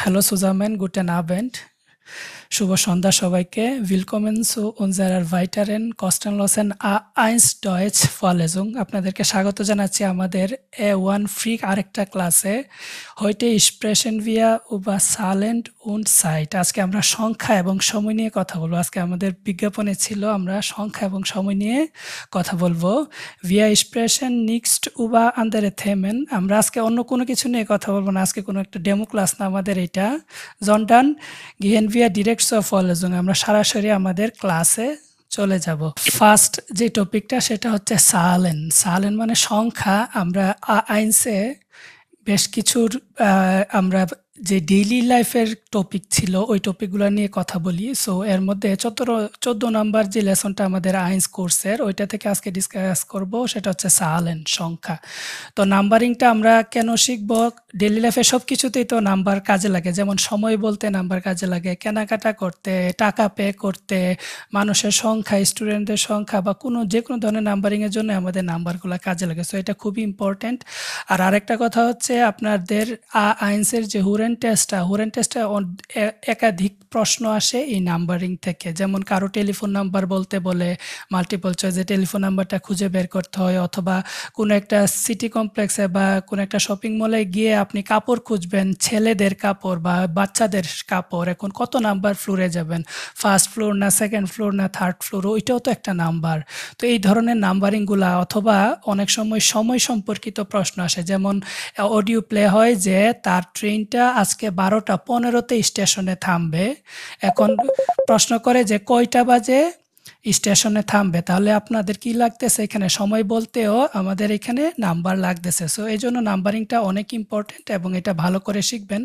Hallo zusammen, guten Abend. শুভ সন্ধ্যা সবাইকে। Willkommen zu unserer weiteren kostenlosen A1 Deutsch Vorlesung. আপনাদেরকে স্বাগত জানাচ্ছি আমাদের A1 Free আরেকটা ক্লাসে। Heute sprechen wir über Zahlen und Zeit. আজকে আমরা সংখ্যা এবং সময় নিয়ে কথা বলবো। আজকে আমাদের বিজ্ঞাপনে ছিল আমরা সংখ্যা এবং সময় নিয়ে কথা বলবো। Wir sprechen nicht über andere Themen. আমরা আজকে অন্য কোনো কিছু নিয়ে কথা বলবো না। আজকে কোনো একটা ডেমো ক্লাস না আমাদের এটা, sondern gehen wir direkt zur Vorlesung. আমরা সরাসরি আমাদের ক্লাসে চলে যাব। ফার্স্ট যে টপিকটা সেটা হচ্ছে সালেন। সালেন মানে সংখ্যা। আমরা আইনসে বেশ কিছুর আমরা যে ডেইলি লাইফের টপিক ছিল ওই টপিকগুলো নিয়ে কথা বলি। সো এর মধ্যে 14 নম্বর যে লেসনটা আমাদের আইন্স কোর্সের ওইটা থেকে আজকে ডিসকাস করব, সেটা হচ্ছে সালেন সংখ্যা। তো নাম্বারিংটা আমরা কেন শিখব? ডেইলি লাইফে সব কিছুতেই তো নাম্বার কাজে লাগে। যেমন সময় বলতে নাম্বার কাজে লাগে, কেনাকাটা করতে, টাকা পে করতে, মানুষের সংখ্যা, স্টুডেন্টদের সংখ্যা বা যে কোনো ধরনের নাম্বারিংয়ের জন্য আমাদের নাম্বারগুলো কাজে লাগে। সো এটা খুবই ইম্পর্ট্যান্ট। আর আরেকটা কথা হচ্ছে আপনাদের আইন্সের যে হুরেন টেস্টে একাধিক প্রশ্ন আসে এই নাম্বারিং থেকে। যেমন কারো টেলিফোন নাম্বার বলতে বলে মাল্টিপল চয়েসে টেলিফোন নাম্বারটা খুঁজে বের করতে হয়, অথবা কোনো একটা সিটি কমপ্লেক্সে বা কোনো একটা শপিং মলে গিয়ে আপনি কাপড় খুঁজবেন, ছেলেদের কাপড় বা বাচ্চাদের কাপড়। এখন কত নাম্বার ফ্লোরে যাবেন, ফার্স্ট ফ্লোর না সেকেন্ড ফ্লোর না থার্ড ফ্লোর, ওইটাও তো একটা নাম্বার। তো এই ধরনের নাম্বারিংগুলা, অথবা অনেক সময় সম্পর্কিত প্রশ্ন আসে। যেমন অডিও প্লে হয় যে তার ট্রেনটা আজকে 12:15 স্টেশনে থামবে। এখন প্রশ্ন করে যে কয়টা বাজে স্টেশনে থামবে, তাহলে আপনাদের কি লাগতেছে এখানে? সময় বলতেও আমাদের এখানে নাম্বার লাগতেছে। সো এই জন্য নাম্বারিংটা অনেক ইম্পর্টেন্ট এবং এটা ভালো করে শিখবেন।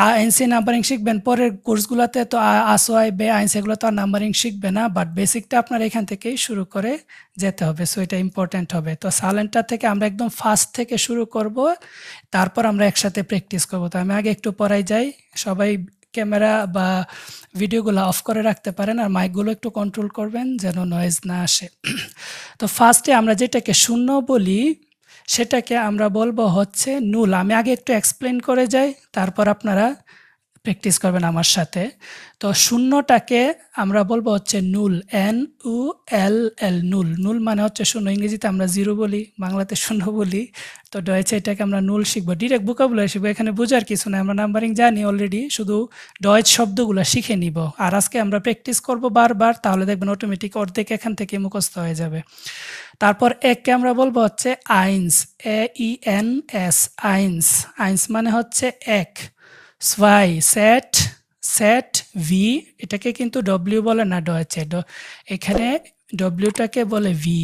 আইএনসি নাম্বারিং শিখবেন, পরের কোর্সগুলোতে তো আসোয়াই বে আইএনসি এগুলো তো আর নাম্বারিং শিখবে না, বাট বেসিকটা আপনার এখান থেকেই শুরু করে যেতে হবে। সো এটা ইম্পর্টেন্ট হবে। তো সালেন্টটা থেকে আমরা একদম ফার্স্ট থেকে শুরু করব, তারপর আমরা একসাথে প্র্যাকটিস করব। তো আমি আগে একটু পড়াই যাই। সবাই ক্যামেরা বা ভিডিওগুলো অফ করে রাখতে পারেন, আর মাইকগুলো একটু কন্ট্রোল করবেন যেন নয়েজ না আসে। তো ফার্স্টে আমরা যেটাকে শূন্য বলি সেটাকে আমরা বলবো হচ্ছে নুল। আমি আগে একটু এক্সপ্লেন করে যাই, তারপর আপনারা প্র্যাকটিস করবেন আমার সাথে। তো শূন্যটাকে আমরা বলবো হচ্ছে নুল, NULL, নুল। নুল মানে হচ্ছে শূন্য। ইংরেজিতে আমরা জিরো বলি, বাংলাতে শূন্য বলি। তো ডয়েচে এটাকে আমরা নুল শিখবো। ডিরেক্ট ভোকাবুলারি শিখবো, এখানে বোঝার কিছু না। আমরা নাম্বারিং জানি অলরেডি, শুধু ডয়েচ শব্দগুলো শিখে নিব। আর আজকে আমরা প্র্যাকটিস করব বারবার, তাহলে দেখবেন অটোমেটিক অর্ধেক এখান থেকে মুখস্থ হয়ে যাবে। তারপর এককে আমরা বলবো হচ্ছে আইন্স, AENS, আইন্স। আইন্স মানে হচ্ছে এক। zwei, সেট ভি, এটাকে কিন্তু ডব্লিউ বলে না ডয়েচে, এখানে ডব্লিউটাকে বলে ভি।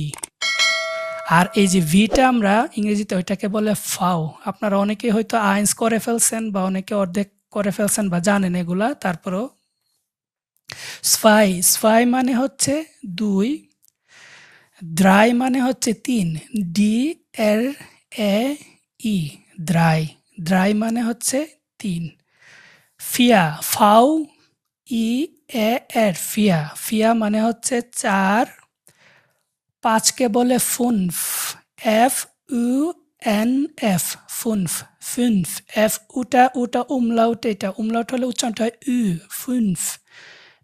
আর এই যে ভিটা আমরা ইংরেজিতে ওইটাকে বলে ফাও। আপনারা অনেকে হয়তো আইন্স করে ফেলছেন বা অনেকে অর্ধেক করে ফেলছেন বা জানেন এগুলা, তারপরও স্পাই মানে হচ্ছে 2, দ্রাই মানে হচ্ছে 3, DRAI, দ্রাই মানে হচ্ছে 3। ফিয়া, FAUIAR, ফিয়া মানে হচ্ছে 4। 5কে বলে ফুনফ, FUNF, ফুনফ। এফ উটা উমলাউট, এটা উমলাউট হলে উচ্চারণটা হয় ফুনফ।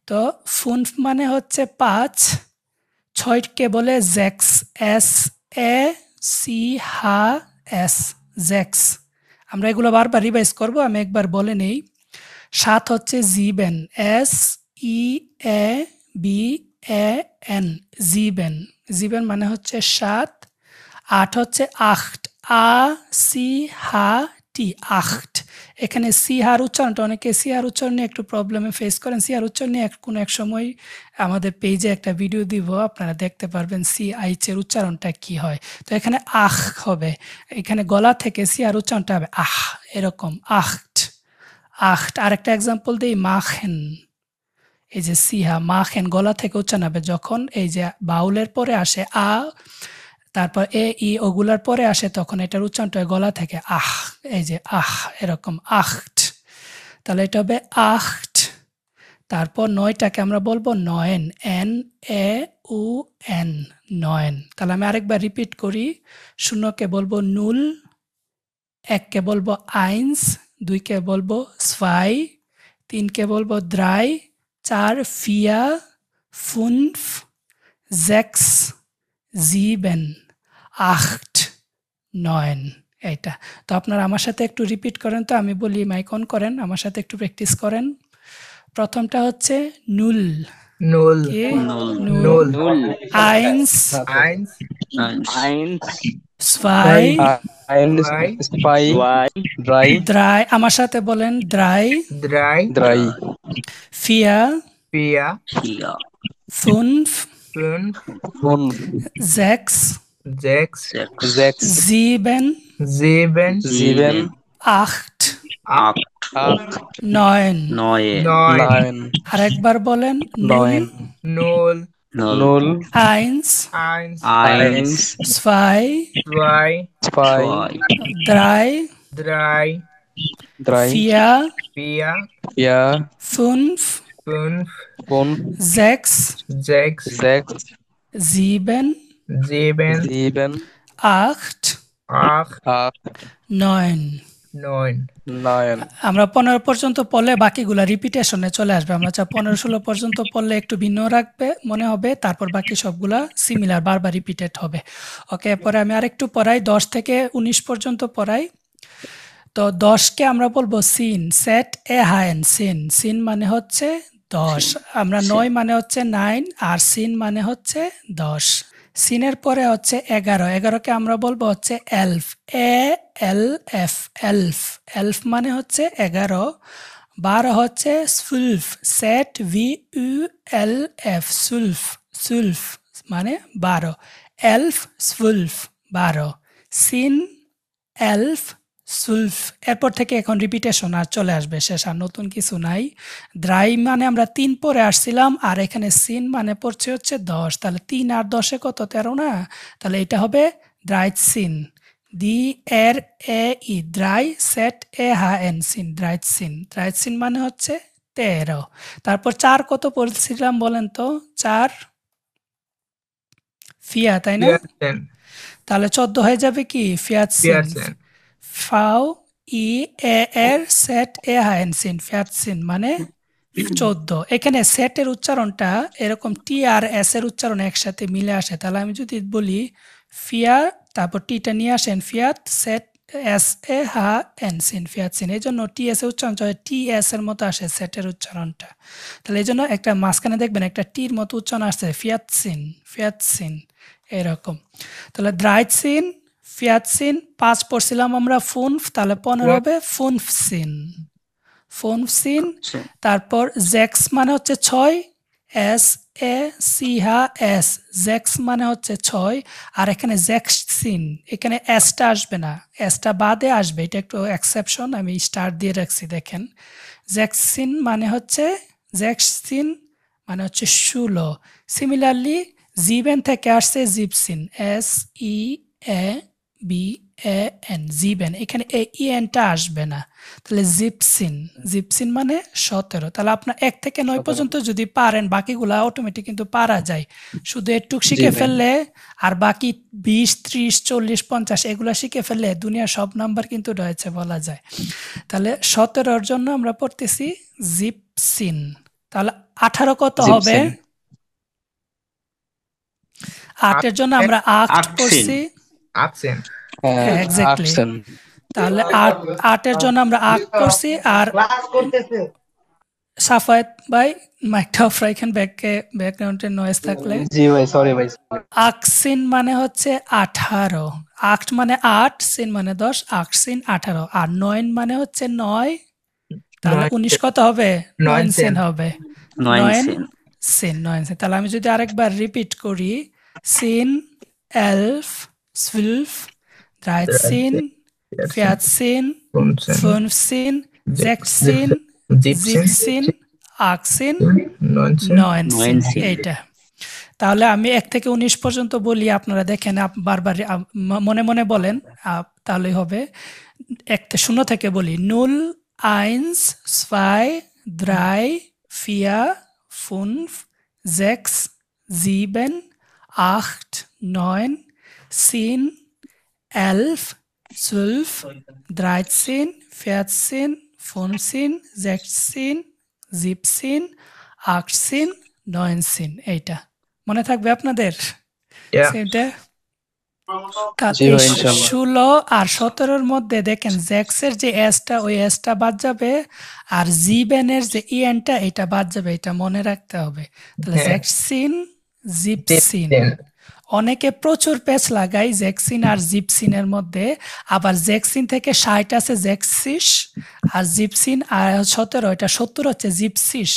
তো ফুনফ মানে হচ্ছে 5। 6কে বলে জেক্স, SACHS, জেক্স। আমরা এগুলো বারবার রিভাইজ করব, আমি একবার বলে নেই। 7 হচ্ছে জিবেন, SEABAN, জিবেন মানে হচ্ছে 7। 8 হচ্ছে আখট, ACHT, আখট। এখানে সিহার উচ্চারণটা, অনেকে সিহার উচ্চারণ নিয়ে একটু প্রবলেমে ফেস করেন। সিহার উচ্চারণ নিয়ে কোনো এক সময় আমাদের পেজে একটা ভিডিও দিব, আপনারা দেখতে পারবেন CH এর উচ্চারণটা কি হয়। তো এখানে আখ হবে, এখানে গলা থেকে সিহার উচ্চারণটা হবে আহ, এরকম আখট। আরেকটা এক্সাম্পল দিই, মাখেন। এই যে সিহা, মাখেন গলা থেকে উচ্চারণ হবে যখন এই যে বাউলের পরে আসে আ, তারপর ই ওগুলার পরে আসে, তখন এটার উচ্চারণটা গলা থেকে আহ, এই যে আহ, এরকম আখট। তাহলে এটা হবে আখট। তারপর 9টাকে আমরা বলবো নয়েন, NAUN, নয়েন। তাহলে আমি আরেকবার রিপিট করি। 0কে বলবো নুল, 1কে বলবো আইন্স, দুইকে বলবো zwei, তিনকে বলবো drei, 4 vier, 5, 6, 7, 8, 9 এইটা। তো আপনারা আমার সাথে একটু রিপিট করেন তো, আমি বলি মাইক অন করেন, আমার সাথে একটু প্র্যাকটিস করেন। প্রথমটা হচ্ছে নুল, null, কি? null, নুল। null, eins, eins, eins, zwei, eins, zwei, zwei, zwei, drei, drei, আমার সাথে বলেন drei, drei, drei, vier, vier, vier, 5, 5, fünf, 6, 6, sechs, 7, 7, sieben, 8, 8, 8, 9 neun, 9, 9, আরেকবার বলেন নুল, 9, 0, null, 0, 1, 1, 1, 2, 2, 2, 3, 3, 3, 4, 4, 4, 5, 5, 5, 6, 6, 6, 7, 7, 7, 8, 8, 8, 9 9. 9. আমরা 15 পর্যন্ত পড়লে বাকিগুলা রিপিটেশনে চলে আসবে। আমরা 15-16 পর্যন্ত পড়লে একটু ভিন্ন রাখবে মনে হবে, তারপর বাকি সবগুলা সিমিলার বারবার রিপিটেড হবে। ওকে, এরপরে আমি আরেকটু পড়াই, 10 থেকে 19 পর্যন্ত পড়াই। তো 10কে আমরা বলবো সিন, সেট এ হায়েন সিন, সিন মানে হচ্ছে 10, আমরা 9 মানে হচ্ছে 9, আর সিন মানে হচ্ছে 10। সিনের পরে হচ্ছে 11, 11কে আমরা বলবো হচ্ছে এলফ, এ এল এফ, এলফ, এলফ মানে হচ্ছে 11। 12 হচ্ছে সুলফ, সেট ভি ইউ এল এফ, সুলফ, সুলফ মানে 12, এলফ সুলফ 12, সিন এলফ সুলফ। এরপর থেকে এখন রিপিটেশন আর চলে আসবে, শেষ আর নতুন কিছু নাই। দ্রাই মানে আমরা 3 পরে আসছিলাম, আর এখানে সিন মানে পড়ছে হচ্ছে 10, তাহলে 3 আর 10-এ কত, 13 না? তাহলে এটা হবে দ্রাইট সিন, ডি এর এ ই, দ্রাই সেট এ হা এন সিন, দ্রাইট সিন, দ্রাইট সিন মানে হচ্ছে 13। তারপর 4 কত পড়ছিলাম বলেন তো? 4 ফিয়া, তাই না? 14, তাহলে 14 হয়ে যাবে কি ফিয়াত সিন, 14, ফাও ই এ এর সেট এ হায়েন সিন, ফিয়াত সিন মানে 14। এখানে সেটের উচ্চারণটা এরকম টি আর এস এর উচ্চারণ একসাথে মিলে আসে, তাহলে আমি যদি বলি ফিয়া, তারপর টিটা নিয়ে আসেন, ফিয়াত সেট এস এ হা এন সিন, ফিয়াত সিন, এই জন্য টি এস এর উচ্চারণ টি এস এর মতো আসে সেটের উচ্চারণটা। তাহলে এই জন্য একটা মাঝখানে দেখবেন একটা টির মতো উচ্চারণ আসছে, ফিয়াত সিন, ফিয়াত সিন এরকম। তাহলে দ্রাইট সিন, ফিয়াত সিন, 5 পড়ছিলাম আমরা ফুনফ, তাহলে 15 হবে ফুনফ সিন, ফুনফ সিন। তারপর জেক্স মানে হচ্ছে 6, এস এ সি হা এস, জেক্স মানে হচ্ছে 6, আর এখানে জেক্স সিন, এখানে এসটা আসবে না, এসটা বাদে আসবে, এটা একটু এক্সেপশন, আমি স্টার দিয়ে রাখছি দেখেন। জেক্স সিন মানে হচ্ছে, জেক্স সিন মানে হচ্ছে 16। সিমিলারলি জিবেন থেকে আসছে জিপসিন, এস ই এ বি এ এন, জিবেন, এখানে এ ই এনটা আসবে না, তাহলে জিপসিন, জিপসিন মানে 17। তাহলে আপনার 1 থেকে 9 পর্যন্ত যদি পারেন, বাকিগুলা অটোমেটিক কিন্তু পারা যায়, শুধু একটু শিখে ফেললে, আর বাকি 20, 30, 40, 50 এগুলা শিখে ফেললে দুনিয়ার সব নাম্বার কিন্তু রয়েছে বলা যায়। তাহলে 17-র জন্য আমরা পড়তেছি জিপসিন। তাহলে 18 কত হবে? 8-এর জন্য আমরা আট পড়ছি, 18, এক্স্যাক্টলি। তাহলে 8-এর জন্য আমরা আট পড়ছি, আর সাফায়েত ভাই মাইকটা অফ রাখেন, ব্যাকগ্রাউন্ডে নয়েজ থাকলে। জি ভাই, সরি ভাই। আকসিন মানে হচ্ছে 18, আট মানে 8, সিন মানে 10, আকসিন 18, আর 9 মানে হচ্ছে 9, তাহলে 19 কত হবে? 9 সিন হবে, 9 সিন, 9 সিন। তাহলে আমি যদি আরেকবার রিপিট করি, সিন এলফ সুলফ, দ্রাইটসিন, 14, ফিয়াতসিন, 15, ফুনফসিন, জেক্সিন, জিপসিন, আকসিন, 19, 9 সিন, এইটা। তাহলে আমি 1 থেকে 19 পর্যন্ত বলি, আপনারা দেখেন, বারবার মনে মনে বলেন, তাহলেই হবে। 0 থেকে বলি, 0, 1, 2, 3, 4, 5, 6, 7, 8, 9, 10, 11, 12, 13, 14, 15, 16, 17, 18, 19 এইটা মনে থাকবে আপনাদের? Yeah. সেটা জি ভাই, ইনশাআল্লাহ। 16 আর 17 মধ্যে দেখেন জ্যাক্সের যে এসটা ওই এসটা বাদ যাবে আর জিবেনের যে ইএনটা এটা বাদ যাবে, এটা মনে রাখতে হবে। তাহলে হ্যাঁ। জ্যাকসিন, জিপসিন। 10. অনেকে প্রচুর পেচ লাগায় জ্যাকসিন আর জিপসিনের মধ্যে, আবার জ্যাকসিন থেকে 60 আছে জ্যাকসিস আর জিপসিন আর 17 এটা 70 হচ্ছে জিপসিস।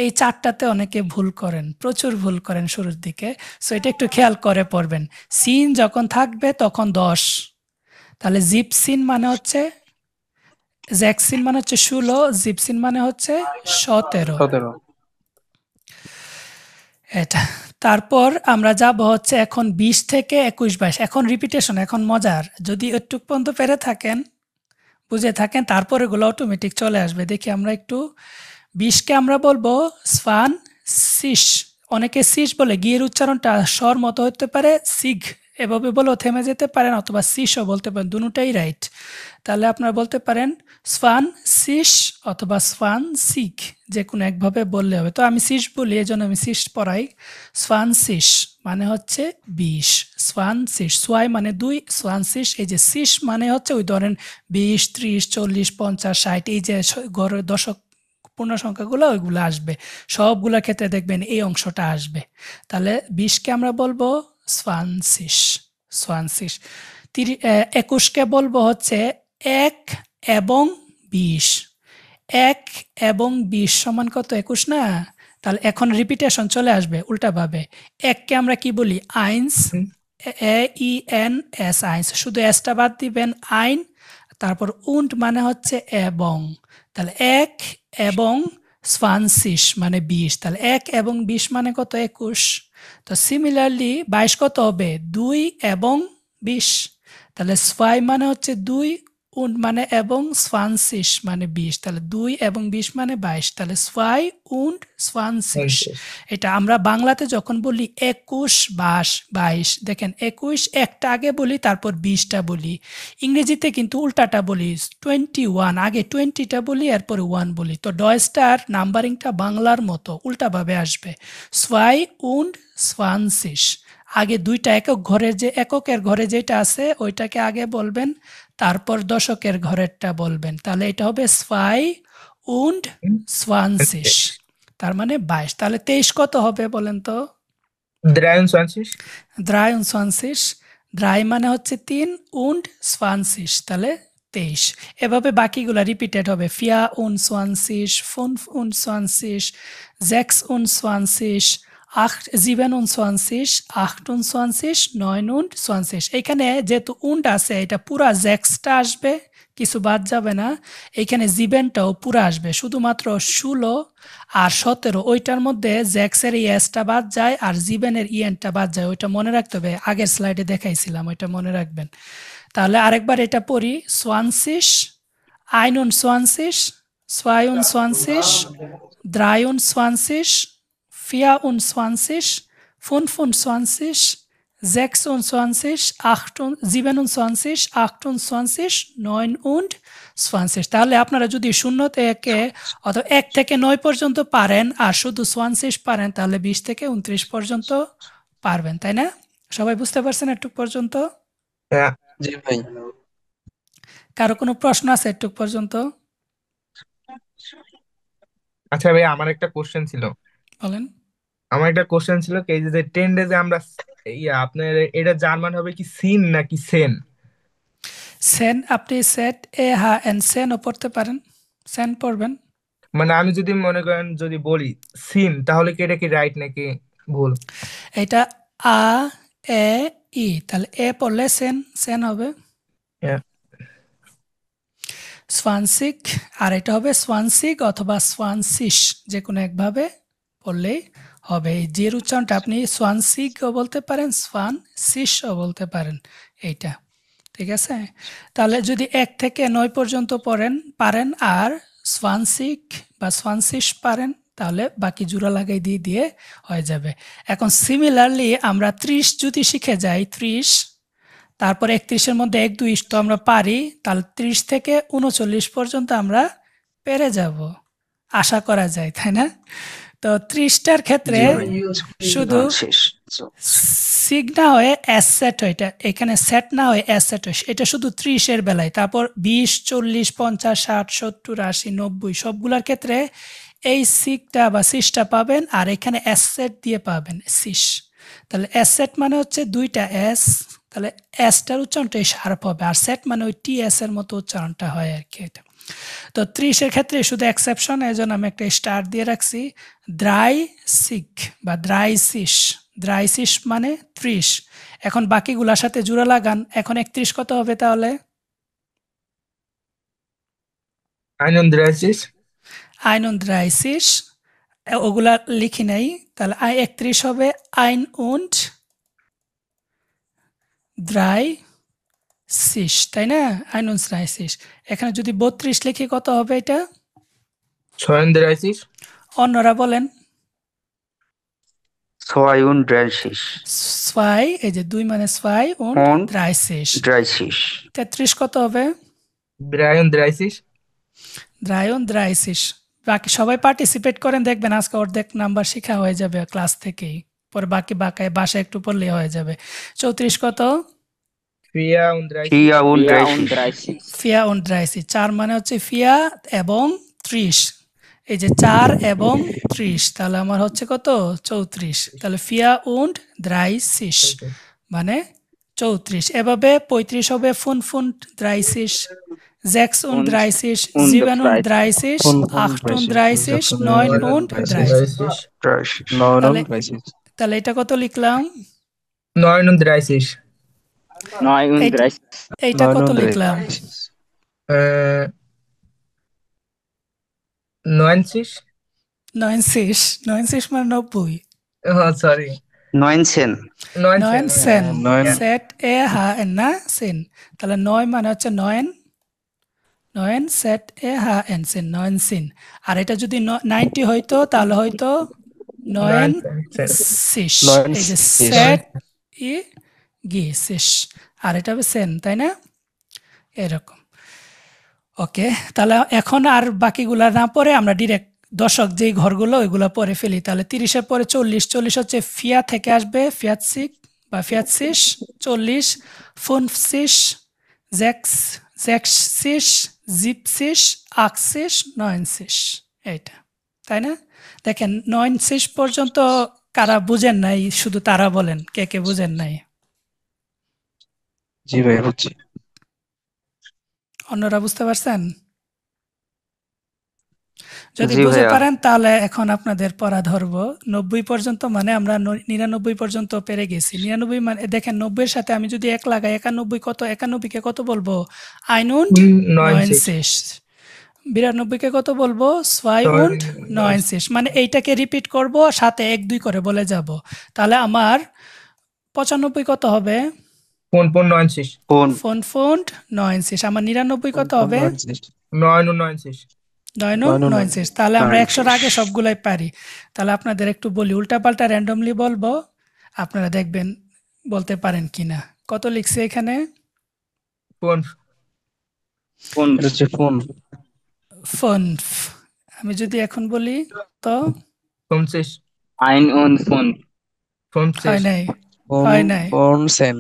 এই চারটাতে অনেকে ভুল করেন, প্রচুর ভুল করেন শুরুর দিকে। সো এটা একটু খেয়াল করে পড়বেন। সিন যখন থাকবে তখন 10, তাহলে জিপসিন মানে হচ্ছে, জ্যাকসিন মানে হচ্ছে 16, জিপসিন মানে হচ্ছে 17। 17। এটা তারপর আমরা যাব হচ্ছে এখন 20 থেকে 21, 22। এখন রিপিটেশন, এখন মজার। যদি একটু পর্যন্ত পেরে থাকেন, বুঝে থাকেন, তারপর এগুলো অটোমেটিক চলে আসবে। দেখি আমরা একটু 20কে আমরা বলবো স্ফান সিস। অনেকে সিস বলে, গিয়ের উচ্চারণটা স্বর মতো হতে পারে, সিগ এভাবে বলেও থেমে যেতে পারেন, অথবা সিসও বলতে পারেন, দুটোই রাইট। তাহলে আপনারা বলতে পারেন স্ফান সিস অথবা স্ফান সিগ, যে কোনো একভাবে বললে হবে। তো আমি সিস বলি, এই জন্য আমি সিস পড়াই। স্ফান সিস মানে হচ্ছে 20, স্ফান সিস, সোয়াই মানে 2, স্ফান সিস। এই যে সিস মানে হচ্ছে ওই ধরেন 20, 30, 40, 50, 60, এই যে ঘরের দশক পূর্ণ সংখ্যাগুলো ওইগুলো আসবে, সবগুলোর ক্ষেত্রে দেখবেন এই অংশটা আসবে। তাহলে 20কে আমরা বলবো সোয়ানসিস, সোয়ানসিস। 21কে বলবো হচ্ছে 1 এবং 20। 1 এবং 20 সমান কত? 21 না? তাহলে এখন রিপিটেশন চলে আসবে উল্টাভাবে। 1কে আমরা কি বলি? আইনস, AENS, আইনস। শুধু এসটা বাদ দিবেন, আইন। তারপর উন্ড মানে হচ্ছে এবং। তাহলে 1 এবং 20 মানে 20। তাহলে 1 এবং 20 মানে কত? 21। তো সিমিলারলি 22 কত হবে? 2 এবং 20। তাহলে 2 মানে হচ্ছে 2, und মানে এবং, 20 মানে 20। তাহলে 2 এবং 20 মানে 22। তাহলে 2 und 20। এটা আমরা বাংলাতে যখন বলি 21, 22, দেখেন 21 একটা আগে বলি, তারপর 20টা বলি। ইংরেজিতে কিন্তু উল্টাটা বলি, 21 আগে 20টা বলি, এরপর 1 বলি। তো ডয়েস্টার নাম্বারিংটা বাংলার মতো উল্টাভাবে আসবে। 2 und 20, আগে দুইটা একক ঘরের যে এককের ঘরে যেটা আছে ওইটাকে আগে বলবেন, তারপর দশকের ঘরেরটা বলবেন। তাহলে এটা হবে 2 und 20, তার মানে 22। তাহলে 23 কত হবে বলেন তো? 23. 23, 3 মানে হচ্ছে 3, und 20, তাহলে 23। এভাবে বাকিগুলা রিপিটেড হবে। 24, 25, 26, 8, 27, 28, 29। এখানে যেহেতু উন্ড আছে, এটা পুরা জ্যাক্সটা আসবে, কিছু বাদ যাবে না। এইখানে জিবেনটাও পুরা আসবে, শুধুমাত্র 16 আর 17 ওইটার মধ্যে জ্যাক্সের এই এসটা বাদ যায় আর জিবেনের ইএনটা বাদ যায়। ওইটা মনে রাখতে হবে, আগের স্লাইডে দেখাইছিলাম, ওইটা মনে রাখবেন। তাহলে আরেকবার এটা পড়ি। 20, 21, 22, 23, 24, 25, 26, 27, 28, 29। তাহলে আপনারা যদি 0 থেকে অথবা 1 থেকে 9 পর্যন্ত পারেন আর শুধু 20 পারেন, তাহলে 20 থেকে 29 পর্যন্ত পারবেন, তাই না? সবাই বুঝতে পারছেন একটু পর্যন্ত? Yeah. জি ভাই। কারো কোনো প্রশ্ন আছে একটু পর্যন্ত? আচ্ছা ভাই, আমার একটা কোশ্চেন ছিল। বলেন। কি এই যে 10 ডেজে আমরা আপনার এটা জার্মান হবে কি সিন নাকি সেন? সেন, আপনি সেট এ হা এন সেনও পড়তে পারেন, সেন পড়বেন। মানে আমি যদি মনে করেন যদি বলি সিন, তাহলে কি এটা কি রাইট নাকি ভুল? এটা আ এ ই, তাহলে এ পড়লে সেন, সেন হবে। Yeah. সোয়ানসিক, আর এটা হবে সোয়ানসিক অথবা সোয়ানসিস, যে কোনো একভাবে পড়লেই হবে। এই যে উচ্চারণটা আপনি সোয়ানসিকও বলতে পারেন, সোয়ানসিসও বলতে পারেন, এইটা ঠিক আছে। তাহলে যদি 1 থেকে 9 পর্যন্ত পারেন আর সোয়ানসিক বা সোয়ানসিস পারেন, তাহলে বাকি জোড়া লাগাই দিয়ে হয়ে যাবে। এখন সিমিলারলি আমরা 30 যদি শিখে যাই, 30, তারপর 31-এর মধ্যে 1-2 তো আমরা পারি, তাহলে 30 থেকে 39 পর্যন্ত আমরা পেরে যাব, আশা করা যায়, তাই না? তো 30টার ক্ষেত্রে জি ভাই শুধু শেষ সিগ না হয়ে এস সেট হয়, এটা এখানে সেট না হয়ে এস সেট হয়, এটা শুধু 30-এর বেলায়। তারপর 20, 40, 50, 60, 70, 80, 90 সবগুলোর ক্ষেত্রে এই সিগটা বা সিসটা পাবেন, আর এখানে এস সেট দিয়ে পাবেন সিস। তাহলে এস সেট মানে হচ্ছে দুইটা এস, তাহলে এসটার উচ্চারণটা শার্প হবে, আর সেট মানে ওই টি এস এর মতো উচ্চারণটা হয় আর কি। এটা তো 30-এর ক্ষেত্রে শুধু এক্সেপশন, এই জন্য আমি একটা স্টার দিয়ে রাখছি। দ্রাই সিগ বা দ্রাই সিস, দ্রাই সিস মানে 30। এখন বাকিগুলোর সাথে জোড়া লাগান, এখন 31 কত হবে তাহলে? 31 31 ওগুলা লিখি নাই, তাহলে 31 হবে 31, তাই না? 31। এখানে যদি 32 লিখি কত হবে এটা? 36 অন্যরা বলেন। 32 ছয়, এই যে 2 মানে 2 und und 30। 30 33 কত হবে? 33 33। বাকি সবাই পার্টিসিপেট করেন, দেখবেন আজকে অর্ধেক নাম্বার শেখা হয়ে যাবে ক্লাস থেকেই, পরে বাকি বাসায় একটু পড়লে হয়ে যাবে। 34 কত? 34 34 ফিয়া und 30, 4 মানে হচ্ছে ফিয়া এবং 30, এই যে 4 এবং 30, তাহলে আমার হচ্ছে কত? 34। তাহলে ফিয়া und 30 মানে 34। এভাবে 35 হবে 35, 36, 37, 38, 9 und 30। 36 তাহলে তাহলে এটা কত লিখলাম? 39 এইটা কত লিখলাম? 90 90 মানে 90। সরি 19 9 সেট এ হা এন না সেন, তাহলে 9 মানে হচ্ছে 9 সেট এ হা এন সেন, 9 সিন। আর এটা যদি 90 হইতো তাহলে হয়তো 9 সিস, এই যে সেট ই গি সিস, আর এটা হবে সেন, তাই না? এরকম। ওকে, তাহলে এখন আর বাকিগুলা না পরে আমরা ডিরেক্ট দশক যেই ঘরগুলো ওইগুলো পরে ফেলি। তাহলে 30-এর পরে 40 হচ্ছে ফিয়া থেকে আসবে, ফিয়াতসিক বা ফিয়াতসিস। 40 ফুনফসিস, জেক্সিস, জিপসিস, আকসিস, নয়নসিস, এইটা, তাই না? দেখেন 9 পর্যন্ত কারা বুঝেন নাই, শুধু তারা বলেন কে কে বুঝেন নাই। জি ভাই বুঝছি। অন্যরা বুঝতে পারছেন? যদি জি বুঝে ভাইয়া পারেন তাহলে এখন আপনাদের পড়া ধরবো 90 পর্যন্ত, মানে আমরা 99 পর্যন্ত পেরে গেছি। 99 মানে দেখেন 90-এর সাথে আমি যদি 1 লাগাই, 91 কত? 91-কে কত বলবো? 91, 92-কে কত বলবো? 92, মানে এইটাকে রিপিট করব, সাথে 1, 2 করে বলে যাব। তাহলে আমার 95 কত হবে? Phone 90 phone 90। আমার 99 কত হবে? 99 99। তাহলে আমরা 100-র আগে 90 সবগুলাই পারি। তাহলে আপনাদের একটু বলি, উল্টাপাল্টা র্যান্ডমলি বলবো, আপনারা দেখবেন বলতে পারেন কিনা। কত লিখছে এখানে? ফোন এটা হচ্ছে ফোন। ফোন। আমি যদি এখন বলি তো 50 হয় নাই, ফোন হয় নাই, ফোন সেন।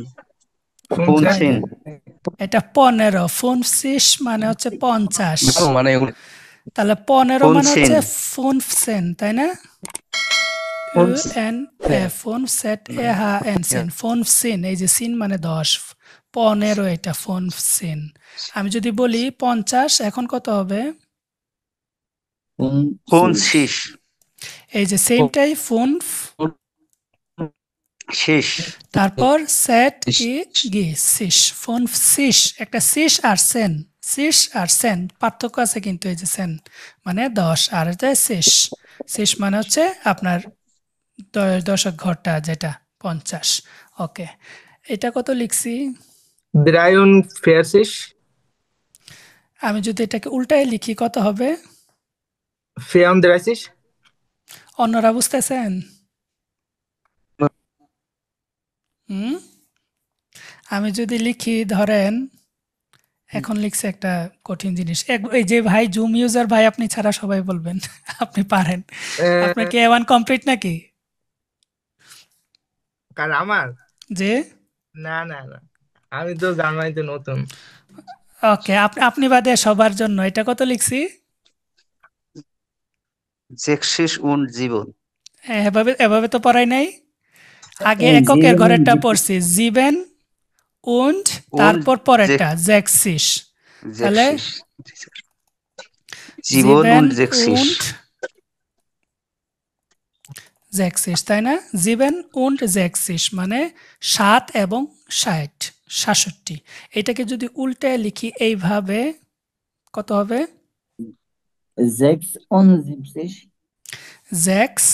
হয় নাই। এটা 15। ফোন 6 মানে হচ্ছে 50, মানে এগুলো তাহলে 15 মানে হচ্ছে ফোন সেন, তাই না? ফোন এন ফোন সেট এ হা এন সিন, ফোন সিন, এই যে সিন মানে 10, 15 এটা ফোন সিন। আমি যদি বলি 50, এখন কত হবে? ফোন শেষ এই যে সেমটাই ফোন, শেষ তারপর সেট ই গি সিস, ফোন সিস। একটা সিস আর সেন, সিস আর সেন পার্থক্য আছে কিন্তু, এই যে সেন মানে 10, আর এটা সিস, সিস মানে হচ্ছে আপনার দশক ঘরটা যেটা 50। ওকে, এটা কত লিখছি? 43 আমি যদি এটাকে উল্টায় লিখি কত হবে? 34 অন্যরা বুঝতেছেন? হুম, আমি যদি লিখি ধরেন এখন লিখছে একটা কঠিন জিনিস এই যে ভাই জুম ইউজার ভাই আপনি ছাড়া সবাই বলবেন আপনি পারেন আপনার কি A1 কমপ্লিট নাকি কার আমার যে না না না আমি তো জার্মানিতে নতুন ওকে আপনি বাদে সবার জন্য এটা কত লিখছি 60 und 7. এভাবে তো পড়াই নাই আগে এককের ঘরেরটা পড়ছি জিবেন und তারপর পরেরটা জেক্সিস তাহলে 7 und জিবেন 6. und জেক্সিস তাই না জিবেন und জেক্সিস মানে 7 এবং 67 এটাকে যদি উল্টে লিখি এইভাবে কত হবে 76 জেক্স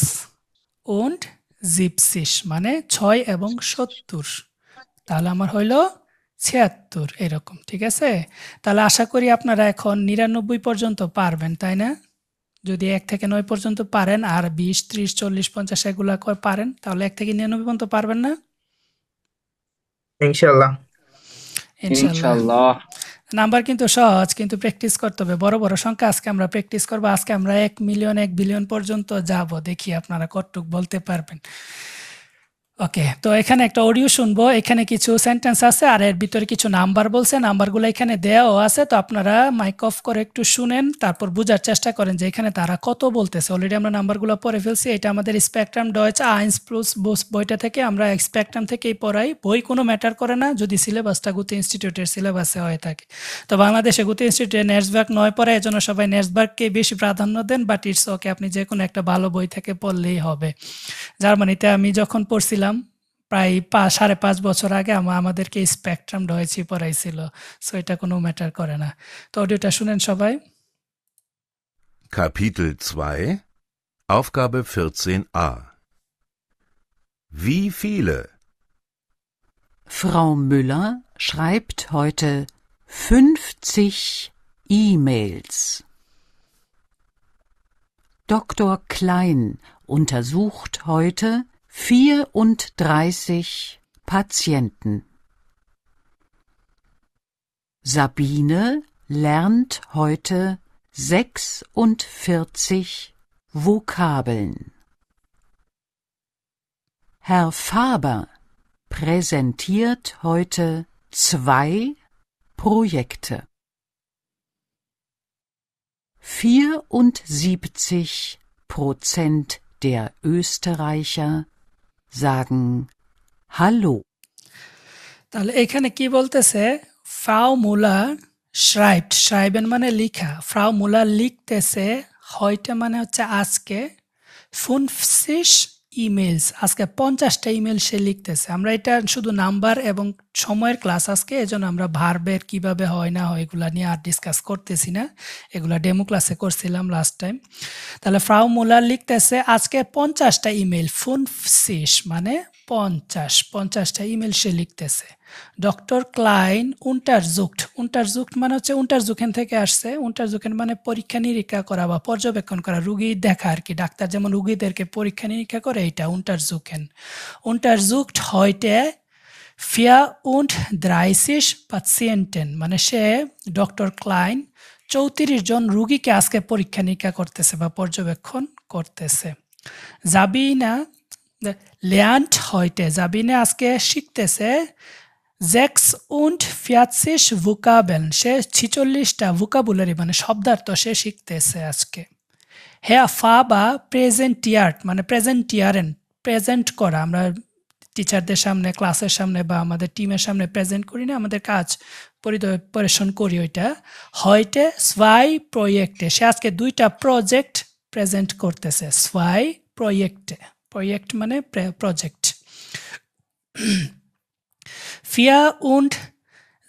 und 70 মানে 6 এবং 70 তাহলে আমার হইল 76 এরকম ঠিক আছে তাহলে আশা করি আপনারা এখন 99 পর্যন্ত পারবেন তাই না যদি 1 থেকে 9 পর্যন্ত পারেন আর 20 30 40 50 এগুলা পারেন তাহলে 1 থেকে 99 পর্যন্ত পারবেন না ইনশাআল্লাহ ইনশাআল্লাহ নাম্বার কিন্তু সহজ কিন্তু প্র্যাকটিস করতে হবে বড় বড় সংখ্যা আজকে আমরা প্র্যাকটিস করব আজকে আমরা 1 মিলিয়ন 1 বিলিয়ন পর্যন্ত যাব দেখি আপনারা কতটুক বলতে পারবেন ওকে তো এখানে একটা অডিও শুনবো এখানে কিছু সেন্টেন্স আছে আর এর ভিতরে কিছু নাম্বার বলছে নাম্বারগুলো এখানে দেওয়া আছে তো আপনারা মাইক অফ করে একটু শুনেন তারপর বোঝার চেষ্টা করেন যে এখানে তারা কত বলতেছে অলরেডি আমরা নাম্বারগুলো পড়ে ফেলছি এটা আমাদের স্পেকট্রাম ডয়েচ 1 প্লাস বইটা থেকে আমরা স্পেকট্রাম থেকেই পড়াই বই কোনো ম্যাটার করে না যদি সিলেবাসটা গুতে ইনস্টিটিউটের সিলেবাসে হয়ে থাকে তো বাংলাদেশে গুতে ইনস্টিটিউটে নেটসবার্গ 9 পড়ে এজন্য সবাই নেটসবার্গকে বেশি প্রাধান্য দেন বাট ইটস ওকে আপনি যে কোনো একটা ভালো বই থেকে পড়লেই হবে জার্মানিতে আমি যখন পড়ছিলাম প্রায় 5.5 বছর আগে আমাদেরকে স্পেকট্রাম ডয়েচই পড়াইছিল সো এটা কোনো ম্যাটার করে না তো অডিওটা শুনেন সবাই Kapitel 2 Aufgabe 14a Wie viele? Frau Müller schreibt heute 50 E-Mails. Dr. Klein untersucht heute 34 Patienten. Sabine lernt heute 46 Vokabeln. Herr Faber präsentiert heute 2 Projekte. 74% der Österreicher sagen Hallo. তাহলে এখানে কি বলতেছে ফ্রাউ মুলার schreiben মানে লেখা ফ্রাউ মুলার লিখতেছে heute মানে হচ্ছে আজকে 50 ইমেইলস আজকে 50টা ইমেইল সে লিখতেছে আমরা এটা শুধু নাম্বার এবং সময়ের ক্লাস আজকে এজন্য আমরা ভার্বের কিভাবে হয় না হয় এগুলা নিয়ে আর ডিসকাস করতেছি না এগুলা ডেমো ক্লাসে করছিলাম লাস্ট টাইম তাহলে ফ্রাউ মুলার লিখতেছে আজকে 50টা ইমেইল 50 মানে 50টা ইমেইল সে লিখতেছে ডক্টর ক্লাইন untersucht মানে হচ্ছে untersuchen থেকে আসছে untersuchen মানে পরীক্ষা নিরীক্ষা করা বা পর্যবেক্ষণ করা রোগী দেখা আর কি ডাক্তার যেমন রোগীদেরকে পরীক্ষা নিরীক্ষা করে এটা untersucht heute 34 Patienten মানে সে ডক্টর ক্লাইন 34 জন রোগীকে আজকে পরীক্ষা নিরীক্ষা করতেছে বা পর্যবেক্ষণ করতেছে জাবিনা lernt heute জাবিনে আজকে শিখতেছে 46 Vokabeln সে 46টা ভোকাবুলারি মানে শব্দার্থ সে শিখতেছে আজকে Herr Faber präsentiert মানে প্রেজেন্ট করা আমরা টিচারদের সামনে ক্লাসের সামনে বা আমাদের টিমের সামনে প্রেজেন্ট করি না আমাদের কাজ পরিদর্শন করি ওইটা heute 2 Projekte সে আজকে 2টা প্রজেক্ট প্রেজেন্ট করতেছে 2 Projekte প্রজেক্ট মানে প্রজেক্ট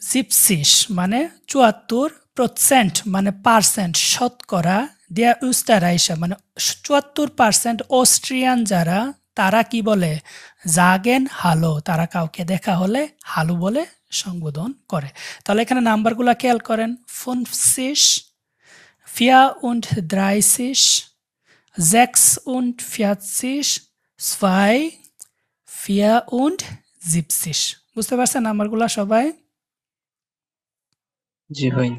74 মানে 74% মানে পার্সেন্ট শতকরা der Österreicher মানে 74% অস্ট্রিয়ান যারা তারা কি বলে জাগেন হালো তারা কাউকে দেখা হলে হালো বলে সম্বোধন করে তাহলে এখানে নাম্বারগুলো খেয়াল করেন 50 34 46 2 74 বুঝতে পারছেন নাম্বারগুলা সবাই? জি ভাই।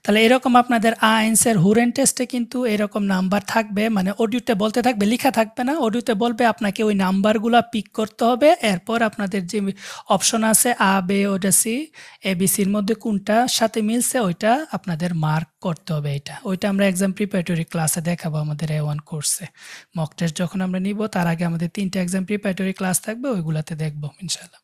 তাহলে এরকম আপনাদের আইনসের হুরেন টেস্টে কিন্তু এরকম নাম্বার থাকবে, মানে অডিওতে বলতে থাকবে, লেখা থাকবে না, অডিওতে বলবে আপনাকে ওই নাম্বারগুলা পিক করতে হবে। এরপর আপনাদের যে অপশন আছে আ বে ওটা সি, এ বি সির মধ্যে কোনটার সাথে মিলছে ওইটা আপনাদের মার্ক করতে হবে। ওইটা আমরা এক্সাম প্রিপারেটরি ক্লাসে দেখাবো আমাদের A1 কোর্সে। মক টেস্ট যখন আমরা নিব তার আগে আমাদের 3টা এক্সাম প্রিপারেটরি ক্লাস থাকবে, ওইগুলাতে দেখবো ইনশাআল্লাহ।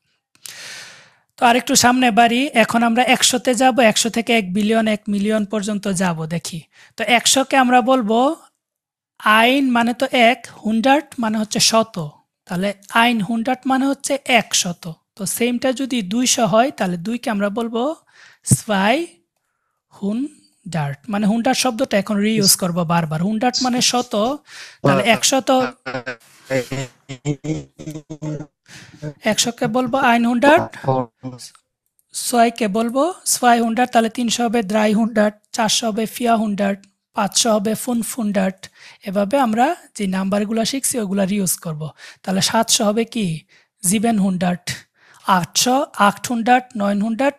তো আরেকটু সামনে বাড়ি, এখন আমরা 100-তে যাব, 100 থেকে 1 বিলিয়ন 1 মিলিয়ন পর্যন্ত যাব দেখি। তো 100কে আমরা বলবো আইন মানে তো 1, হুন্ডার্ট মানে হচ্ছে শত, তাহলে আইন হুন্ডার্ট মানে হচ্ছে 100। তো সেমটা যদি 200 হয় তাহলে 2কে আমরা বলবো স্পাই হুন্ডার্ট, মানে হুন্ডার্ট শব্দটা এখন রিইউজ করব বারবার। হুন্ডার্ট মানে শত, তাহলে 100কে বলবো আইন হুন্ডার্ট, 6কে বলবো স্পাই হুন্ডার্ট, তাহলে 300 হবে দ্রাই হুন্ডার্ট, 400 হবে ফিয়া হুন্ডার্ট, 500 হবে ফুন্ডার্ট। এভাবে আমরা যে নাম্বারগুলো শিখছি ওগুলো রিউজ করব। তাহলে 700 হবে কি জিবেন হুন্ডার্ট, 800 800 900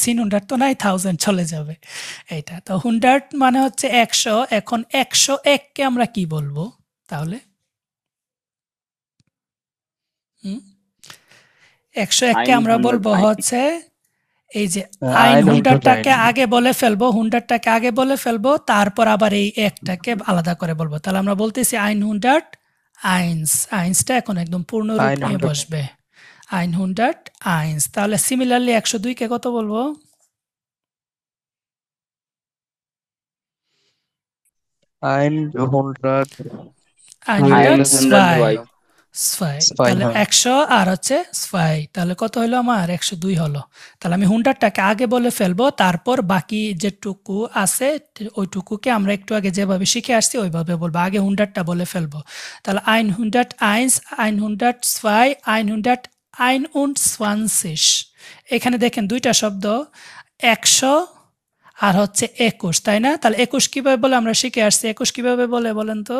সিন হুন্ডার্ট তো নাই, 1000 চলে যাবে এইটা। তো হুন্ডার্ট মানে হচ্ছে 100। এখন 101কে আমরা কি বলবো তাহলে? 101কে আমরা বলবো হচ্ছে এই যে আইন হুন্ডারটাকে আগে বলে ফেলবো, তারপর আবার এই একটাকে আলাদা করে বলবো। তাহলে আমরা বলতেছি আইন হুন্ডার্ট আইন্সটা এখন একদম পূর্ণ রূপ নিয়ে বসবে, আইন হুন্ডার্ট আইন্স। তাহলে সিমিলারলি 102কে কত বলবো? আইন হুন্ডার্ট স্পাই। তাহলে 100 আর হচ্ছে স্পাই, তাহলে কত হলো আমার? 102 হলো। তাহলে আমি হুন্ডারটাকে আগে বলে ফেলবো, তারপর বাকি যেটুকু আছে ওইটুকুকে আমরা একটু আগে যেভাবে শিখে আসছি ওইভাবে বলবো, আগে হুন্ডারটা বলে ফেলবো। তাহলে আইন হুন্ডার্ট আইন্স, আইন হুন্ডার্ট স্পাই, আইন হুন্ডার্ট আইন উন্ড সোয়ানসিশ। এখানে দেখেন দুইটা শব্দ, 100 আর হচ্ছে 21, তাই না? তাহলে 21 কিভাবে বলে আমরা শিখে আসছি, 21 কিভাবে বলে বলেন তো?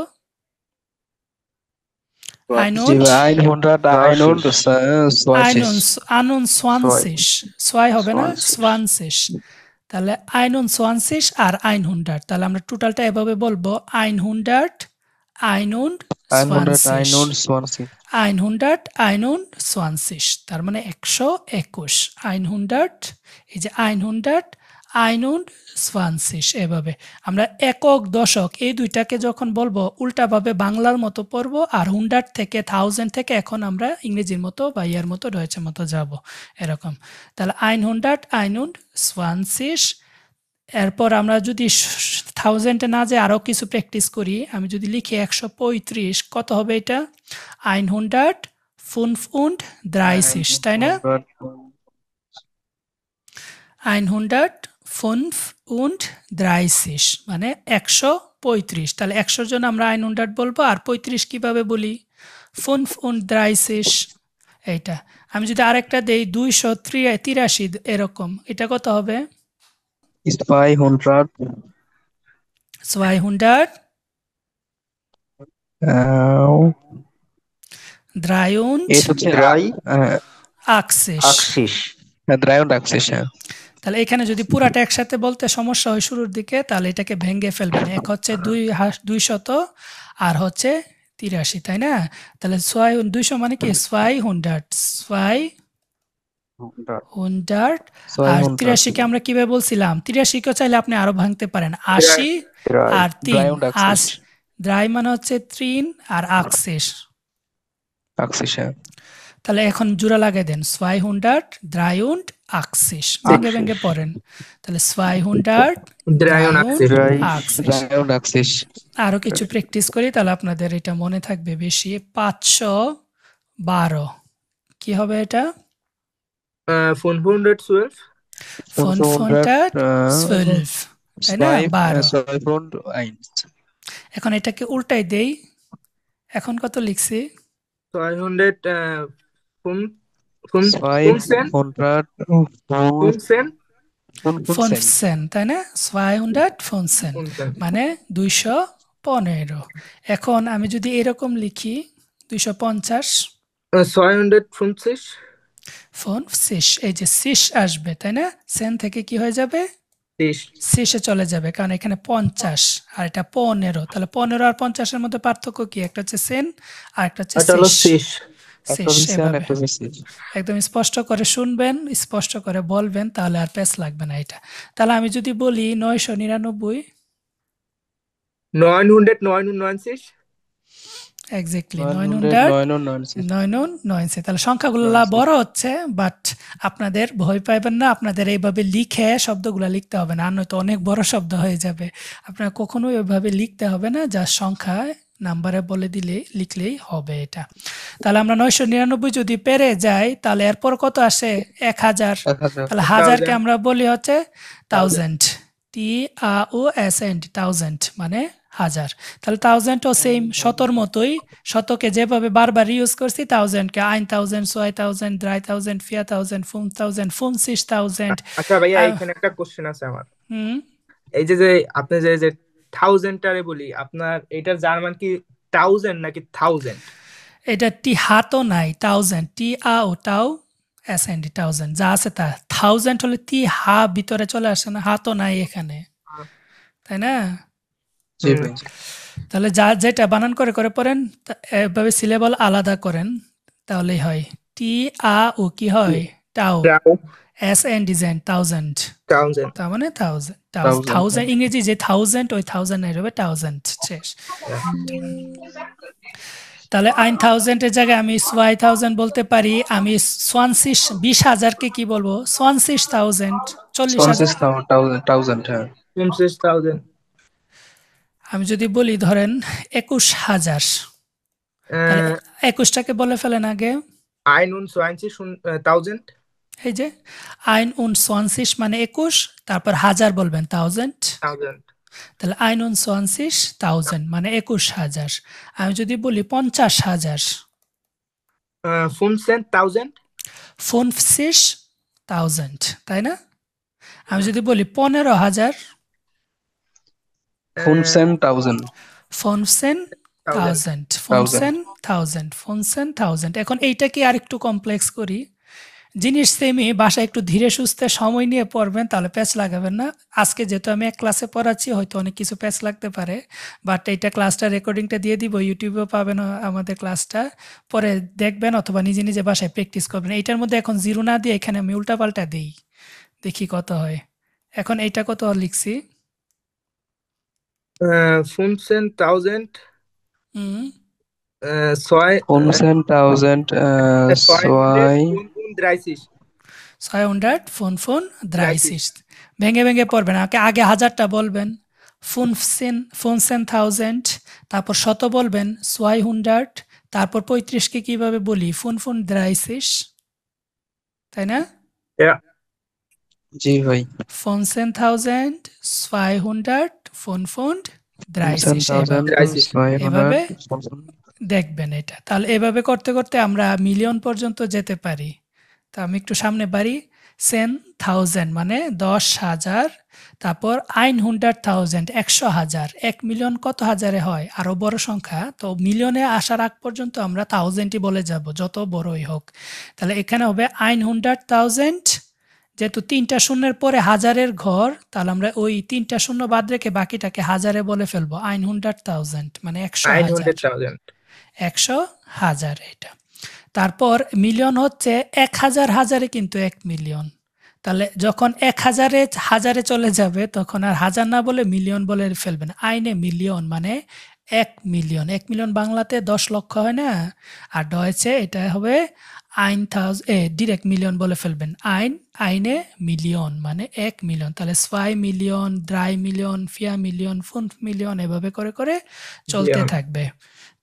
সোয়াই হবে না, সোয়ানসিশ। তাহলে আইনুন সোয়ানসিশ আর আইন হুন্ডার্ট, তাহলে আমরা টোটালটা এভাবে বলবো আইন হুন্ডার্ট আইনুন সোয়ানসিশ, আইন হুন্ডার্ট আইনুন সোয়ানসিশ, তার মানে 121 আইন হুন্ডার্ট, এই যে আইন হুন্ডার্ট আইনুন সোয়ানসিশ। এভাবে আমরা একক দশক এই দুইটাকে যখন বলবো উল্টাভাবে বাংলার মতো পড়বো, আর হুন্ডার্ট থেকে 1000 থেকে এখন আমরা ইংরেজির মতো বা ইয়ার মতো ডয়েচের মতো যাব এরকম। তাহলে আইন হুন্ডার্ট আইনুন সোয়ানসিশ। এরপর আমরা যদি 1000-এ না যে আরও কিছু প্র্যাকটিস করি, আমি যদি লিখি 135, কত হবে এটা? আইন হুন্ডার্ট ফুন্ড দ্রাইসিশ, তাই না? আইন হুন্ডার্ট ফুন্ড দ্রাইসিশ মানে 135। তাহলে 100 জন আমরা আইন হুন্ডার্ট বলবো, আর 35 কিভাবে বলি? ফুন্ড দ্রাইসিশ। এইটা আমি যদি আরেকটা দেই 283 এরকম, এটা কত হবে? 200 তাহলে এখানে যদি পুরাটা একসাথে বলতে সমস্যা হয় শুরুর দিকে, তাহলে এটাকে ভেঙে ফেলবেন। এক হচ্ছে 200 আর হচ্ছে 83, তাই না? তাহলে 200 মানে কি? সোয়াই হুন্ডার্ট আর 83কে আমরা কিভাবে বলছিলাম? 83কে চাইলে আপনি আরো ভাঙতে পারেন, 80 আর 3, দ্রাই মানে হচ্ছে 3 আর আকসিস। তাহলে এখন জোড়া লাগাই দেন, 200 300 আকসিস, ভেঙে পড়েন। তাহলে 200 300 আকসিস। আরো কিছু প্র্যাকটিস করি তাহলে আপনাদের এটা মনে থাকবে বেশি। 512 কি হবে এটা? 512, তাই না? 12। এখন এটাকে উল্টাই দেই, এখন কত লিখছি? 500 তাই না? 215 মানে 215। এখন আমি যদি এরকম লিখি 250, 50 এই যে 6 আসবে তাই না, সেন থেকে কি হয়ে যাবে, 30 শেষে চলে যাবে, কারণ এখানে 50 আর এটা 15, তাহলে 15 আর 50-এর মধ্যে পার্থক্য কি, একটা হচ্ছে সেন আর একটা হচ্ছে এটা হলো শেষ। 30 একটা শেষ হচ্ছে সেন, এভাবে একটা হচ্ছে সিস। একদম স্পষ্ট করে শুনবেন, স্পষ্ট করে বলবেন, তাহলে আর পেস লাগবে না এটা। তাহলে আমি যদি বলি 999, 999 এক্স্যাক্টলি 900, 900 996। 999, তাহলে সংখ্যাগুলো 96। বড় হচ্ছে, বাট আপনাদের ভয় পাইবেন না, আপনাদের এইভাবে লিখে শব্দগুলো লিখতে হবে না, আর নয়তো অনেক বড় শব্দ হয়ে যাবে। আপনার কখনোই ওইভাবে লিখতে হবে না, যা সংখ্যা নাম্বারে বলে দিলে লিখলেই হবে এটা। তাহলে আমরা 999 যদি পেরে যাই, তাহলে এরপর কত আসে, 1000। 1000। তাহলে হাজারকে আমরা বলি হচ্ছে 1000, TOUSAND, 1000 মানে হাজার। তাহলে 1000 ও সেম শতর মতোই, শতকে যেভাবে বারবার ইউজ করছি 1000 কে 1000, 2000, 3000, 4000, 5000, 5000। আচ্ছা ভাইয়া, এখানে একটা কোশ্চেন আছে আমার। হুম এই যে আপনি যে 1000টারে বলি, আপনার এটার জার্মান কি 1000 নাকি 1000? এটা টি হাতও নাই, 1000, TAU SAND, 1000 যা আছে তা। 1000 হলে টি হা ভিতরে চলে আসে না, হাতও নাই এখানে, তাই না? জি ভাই। তাহলে যা যেটা বানান করে করে পড়েন, এভাবে সিলেবল আলাদা করেন, তাহলেই হয়। TAU কি হয়, টাও, SAN ডিজাইন 1000, 1000 তার মানে 1000, 1000, 1000 ইংরেজি যে 1000, ওই 1000 এর হবে 1000 শেষ। তাহলে 1000 এর জায়গায় আমি 2000 বলতে পারি, আমি 20,000কে কি বলবো, 20,000, 40,000। 1000, হ্যাঁ। 50,000 আমি যদি বলি ধরেন 21,000, তাহলে 21টাকে বলে ফেলেন আগে। 21,000 এই যে 21 মানে 21, তারপর হাজার বলবেন 1000, তাহলে 21,000 মানে 21,000। আমি যদি বলি 50,000, 15,000 50,000, তাই না? আমি যদি বলি 15,000, 15,000। 15,000, এখন এইটাকে আরেকটু কমপ্লেক্স করি, জিনিস সেমই, বাসায় একটু ধীরে সুস্থে সময় নিয়ে পড়বেন, তাহলে প্যাচ লাগাবেন না। আজকে যেহেতু আমি এক ক্লাসে পড়াচ্ছি, হয়তো অনেক কিছু প্যাচ লাগতে পারে, বাট এইটা ক্লাসটা রেকর্ডিংটা দিয়ে দিব, ইউটিউবেও পাবেন আমাদের ক্লাসটা, পরে দেখবেন অথবা নিজে নিজে বাসায় প্র্যাকটিস করবেন। এইটার মধ্যে এখন 0 না দিয়ে এখানে আমি উল্টাপাল্টা দিই, দেখি কত হয়। এখন এইটা কত লিখছি, 15,000 হুম 15,000, 635, ভেঙে ভেঙে পড়বেন, আগে হাজারটা বলবেন 15,000, তারপর শত বলবেন 600, তারপর 35কে কিভাবে বলি 35, তাই না? জি ভাই। 15,200, 15,200, এভাবে 500। দেখবেন এটা। তাহলে এভাবে করতে করতে আমরা মিলিয়ন পর্যন্ত যেতে পারি। তা আমি একটু সামনে বাড়ি, 10,000 মানে 10,000, তারপর 100,000, 100,000, 1 মিলিয়ন কত হাজারে হয়, আরো বড় সংখ্যা, তো মিলিয়নে আসার আগ পর্যন্ত আমরা 1000ই বলে যাব, যত বড়ই হোক। তাহলে এখানে হবে 100,000, যেহেতু 3টা শূন্যের পরে হাজারের ঘর, তাহলে আমরা ওই 3টা শূন্য বাদ রেখে বাকিটাকে হাজারে বলে ফেলবো, 100,000 মানে 100,000, 100,000 এটা। তারপর মিলিয়ন হচ্ছে 1000 হাজারে, কিন্তু 1 মিলিয়ন। তাহলে যখন 1000 হাজারে চলে যাবে, তখন আর হাজার না বলে মিলিয়ন বলে ফেলবেন। আইনে মিলিয়ন মানে 1 মিলিয়ন। 1 মিলিয়ন বাংলাতে 10 লক্ষ হয় না, আর ডয়েচে এটা হবে 1,000, ডিরেক্ট মিলিয়ন বলে ফেলবেন। আইনে মিলিয়ন মানে 1 মিলিয়ন। তাহলে 2 মিলিয়ন, 3 মিলিয়ন, 4 মিলিয়ন, 5 মিলিয়ন, এভাবে করে করে চলতে থাকবে।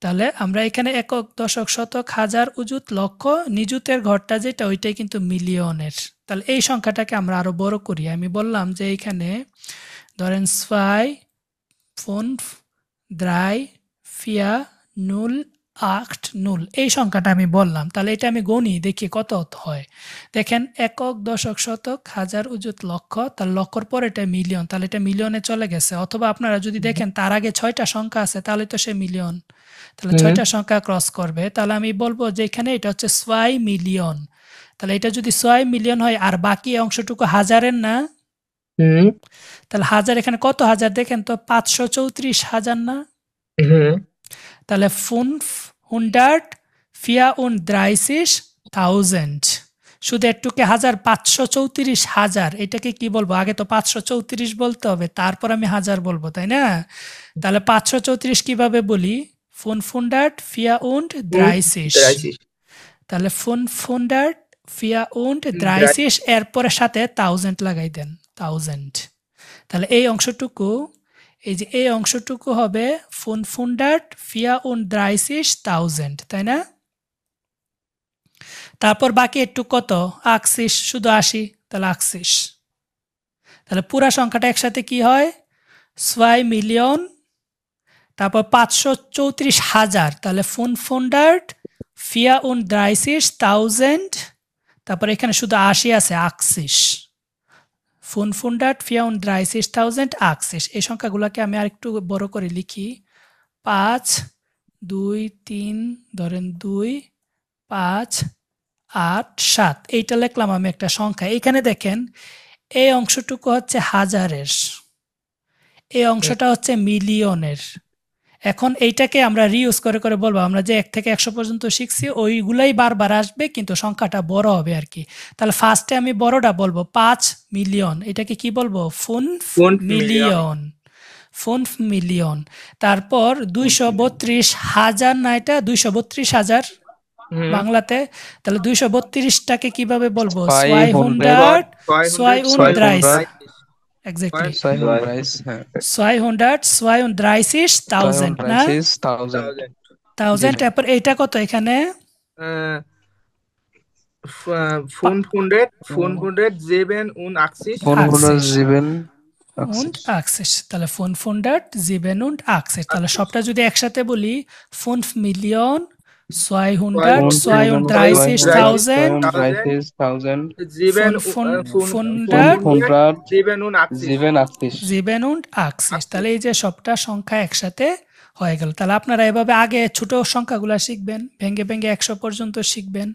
তাহলে আমরা এখানে একক, দশক, শতক, হাজার, উজুত, লক্ষ, নিযুতের ঘরটা যেটা, ওইটাই কিন্তু মিলিয়নের। তাহলে এই সংখ্যাটাকে আমরা আরো বড় করি। আমি বললাম যে এইখানে ধরেন 2, 5, 3, 4, 0, 8, 0, এই সংখ্যাটা আমি বললাম। তাহলে এটা আমি গণি, দেখি কত হয়। দেখেন একক, দশক, শতক, হাজার, উজুত, লক্ষ, তার লক্ষর পর এটা মিলিয়ন, তাহলে এটা মিলিয়নে চলে গেছে। অথবা আপনারা যদি দেখেন তার আগে 6টা সংখ্যা আছে, তাহলে তো সে মিলিয়ন, তাহলে 6টা সংখ্যা ক্রস করবে। তাহলে আমি বলবো যে এখানে এটা হচ্ছে 2 মিলিয়ন, তাহলে এটা যদি 6 মিলিয়ন হয় আর বাকি অংশটুকু হাজারের না, হুম তাহলে হাজার এখানে কত হাজার দেখেন তো 534,000 না? হুম তাহলে 534,000 শুধু একটুকে হাজার 534,000 এটাকে কি বলবো? আগে তো 534 বলতে হবে, তারপর আমি হাজার বলবো, তাই না? তাহলে 534 কিভাবে বলি? 534,030 তাহলে 534,030 এরপরে সাথে 1000 লাগাই দেন, 1000। তাহলে এই অংশটুকু, এই যে এই অংশটুকু হবে 534,000, তাই না? তারপর বাকি একটু কত? 80, শুধু 80, তাহলে 80। তাহলে পুরা সংখ্যাটা একসাথে কি হয়? 6 মিলিয়ন, তারপর 534,000, তাহলে 534,000, তারপর এখানে শুধু 80 আছে, 80। 534,080 এই সংখ্যাগুলোকে আমি আরেকটু বড় করে লিখি। 5, 2, 3, ধরেন 2, 5, 8, 7, এইটা লিখলাম আমি একটা সংখ্যা। এখানে দেখেন এই অংশটুকু হচ্ছে হাজারের, এই অংশটা হচ্ছে মিলিয়নের। এখন এইটাকে আমরা রিউজ করে করে বলবো, আমরা যে 1 থেকে 100 পর্যন্ত শিখছি ওইগুলাই বারবার আসবে, কিন্তু সংখ্যাটা বড় হবে আর কি। তাহলে ফার্স্টে আমি বড়টা বলবো 5 মিলিয়ন, এটাকে কি বলবো? 5 মিলিয়ন, 5 মিলিয়ন। তারপর 232,000 না, এটা 232,000 বাংলাতে। তাহলে 232টাকে কিভাবে বলবো? 600, 630, এক্স্যাক্টলি 632,000 না, 1000। তারপর এইটা কত এখানে? 587 তাহলে 587, তাহলে সবটা যদি একসাথে বলি 5 মিলিয়ন 632,000 587, তাহলে এই যে সবটা সংখ্যা একসাথে হয়ে গেল। তাহলে আপনারা এভাবে আগে ছোট সংখ্যাগুলো শিখবেন, ভেঙে ভেঙে 100 পর্যন্ত শিখবেন,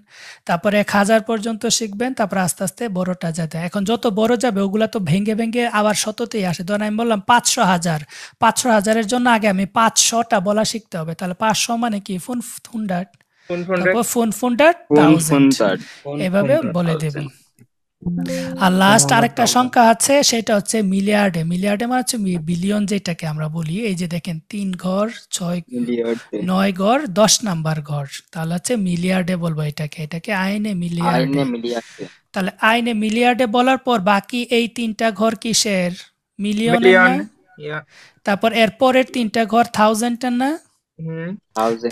তারপরে 1000 পর্যন্ত শিখবেন, তারপর আস্তে আস্তে বড়টা যাবে। এখন যত বড় যাবে ওগুলা তো ভেঙে ভেঙে আবার শততেই আসে। ধরেন আমি বললাম 500,000, 500,000-এর জন্য আগে আমি 500টা বলা শিখতে হবে। তাহলে 500 মানে কি? 500, তারপর 500,000, এভাবে বলে দেবেন। আর লাস্ট আরেকটা সংখ্যা আছে, সেটা হচ্ছে মিলিয়ার্ডে। মিলিয়ার্ডে মানে হচ্ছে বিলিয়ন, যেটাকে আমরা বলি। এই যে দেখেন 3 ঘর, 6, 9 ঘর, 10 নাম্বার ঘর, তাহলে হচ্ছে মিলিয়ার্ডে বলবো এটাকে। এটাকে আইনে মিলিয়ার্ডে। তাহলে আইনে মিলিয়ার্ডে বলার পর বাকি এই 3টা ঘর কিসের? মিলিয়নের না? তারপর এরপরের 3টা ঘর 1000-এর না?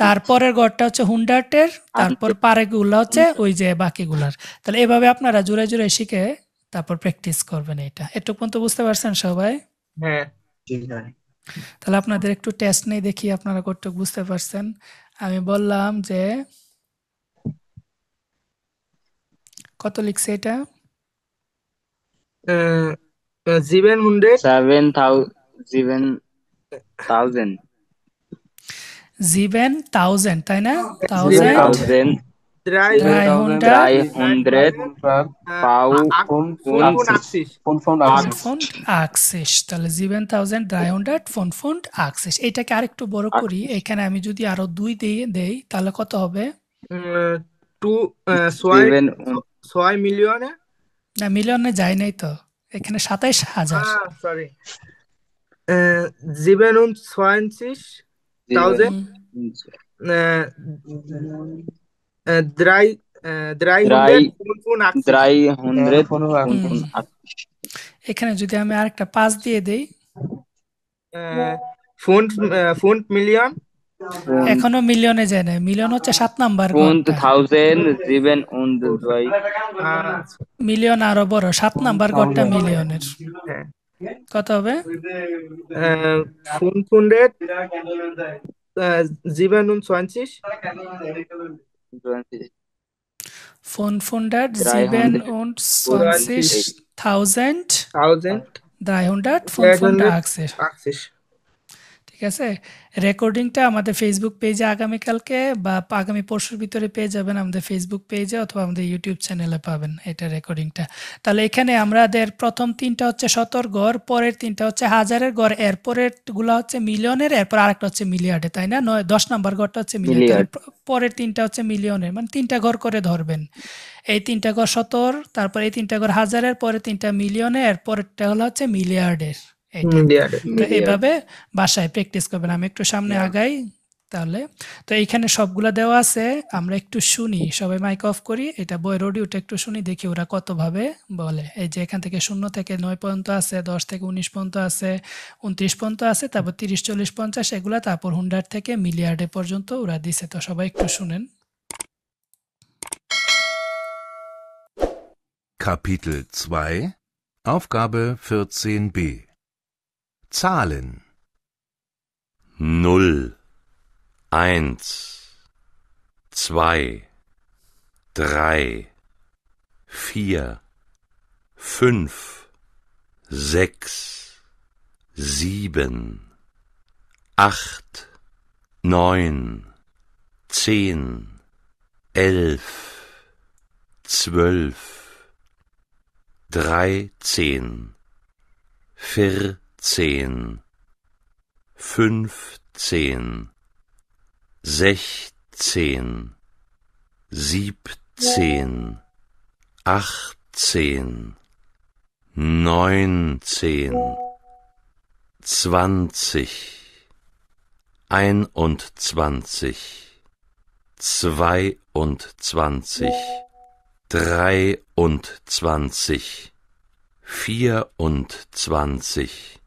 তারপরের ঘরটা হচ্ছে 100-এর, তারপর পারেগুলা হচ্ছে ওই যে বাকিগুলার। তাহলে এভাবে আপনারা জুড়ে জুড়ে শিখে তারপর প্র্যাকটিস করবেন। এটা এটুকু পর্যন্ত বুঝতে পারছেন সবাই? হ্যাঁ। তাহলে আপনাদের একটু টেস্ট নেই, দেখি আপনারা কতটুকু বুঝতে পারছেন। আমি বললাম যে কত লিখছে এটা? 7,000, তাই না? 3,385, তাহলে 7,385। এইটাকে আরেকটু বড় করি, এখানে আমি যদি আরো 2 দিয়ে দেই তাহলে কত হবে? 6 মিলিয়নে না, মিলিয়নে যায় নাই তো, এখানে 27,000। সরি, 27,000 এখানে যদি আমি আরেকটা 5 দিয়ে দেই, ফুন্ড মিলিয়ন, এখনো মিলিয়নে যায় না, মিলিয়ন হচ্ছে 7 নাম্বার ঘরটা। মিলিয়ন আরো বড়, 7 নাম্বার ঘরটা মিলিয়নের। কত হবে? 527,385। ঠিক আছে? রেকর্ডিংটা আমাদের ফেসবুক পেজে আগামীকালকে বা আগামী পরশুর ভিতরে পেয়ে যাবেন আমাদের ফেসবুক পেজে অথবা আমাদের ইউটিউব চ্যানেলে পাবেন এটা রেকর্ডিংটা। তাহলে এখানে আমাদের প্রথম 3টা হচ্ছে শতর গড়, পরের 3টা হচ্ছে হাজারের গড়, এরপরের গুলা হচ্ছে মিলিয়নের, এরপর আরেকটা হচ্ছে মিলিয়ার্ডে, তাই না? 10 নাম্বার গড়টা হচ্ছে মিলিয়ন। তাহলে মিলিয়ার্ড। পরের 3টা হচ্ছে মিলিয়নের, মানে 3টা ঘর করে ধরবেন। এই 3টা ঘর শতর, তারপর এই 3টা ঘর হাজারের, পরে 3টা মিলিয়নের, এরপরেরটা হলো হচ্ছে মিলিয়ার্ডের। এটা মিলিয়ার্ডে। তো এইভাবে বাসায় প্র্যাকটিস করবেন। আমি একটু সামনে আগাই তাহলে। তো এইখানে সবগুলা দেওয়া আছে, আমরা একটু শুনি, সবাই মাইক অফ করি, এটা বইয়ের অডিওটা একটু শুনি, দেখি ওরা কতভাবে বলে। এই যে এখান থেকে 0 থেকে 9 পর্যন্ত আছে, 10 থেকে 19 পর্যন্ত আছে, 29 পর্যন্ত আছে, তারপর 30, 40, 50 এগুলা, তারপর 100 থেকে মিলিয়ার্ডে পর্যন্ত ওরা দিছে। তো সবাই একটু শুনেন। Kapitel 2 Aufgabe 14b Zahlen 0, 1, 2, 3, 4, 5, 6, 7, 8, 9, 10, 11, 12, 13, 14, 15, 16, 17, 18, 19, 20, 21, 22,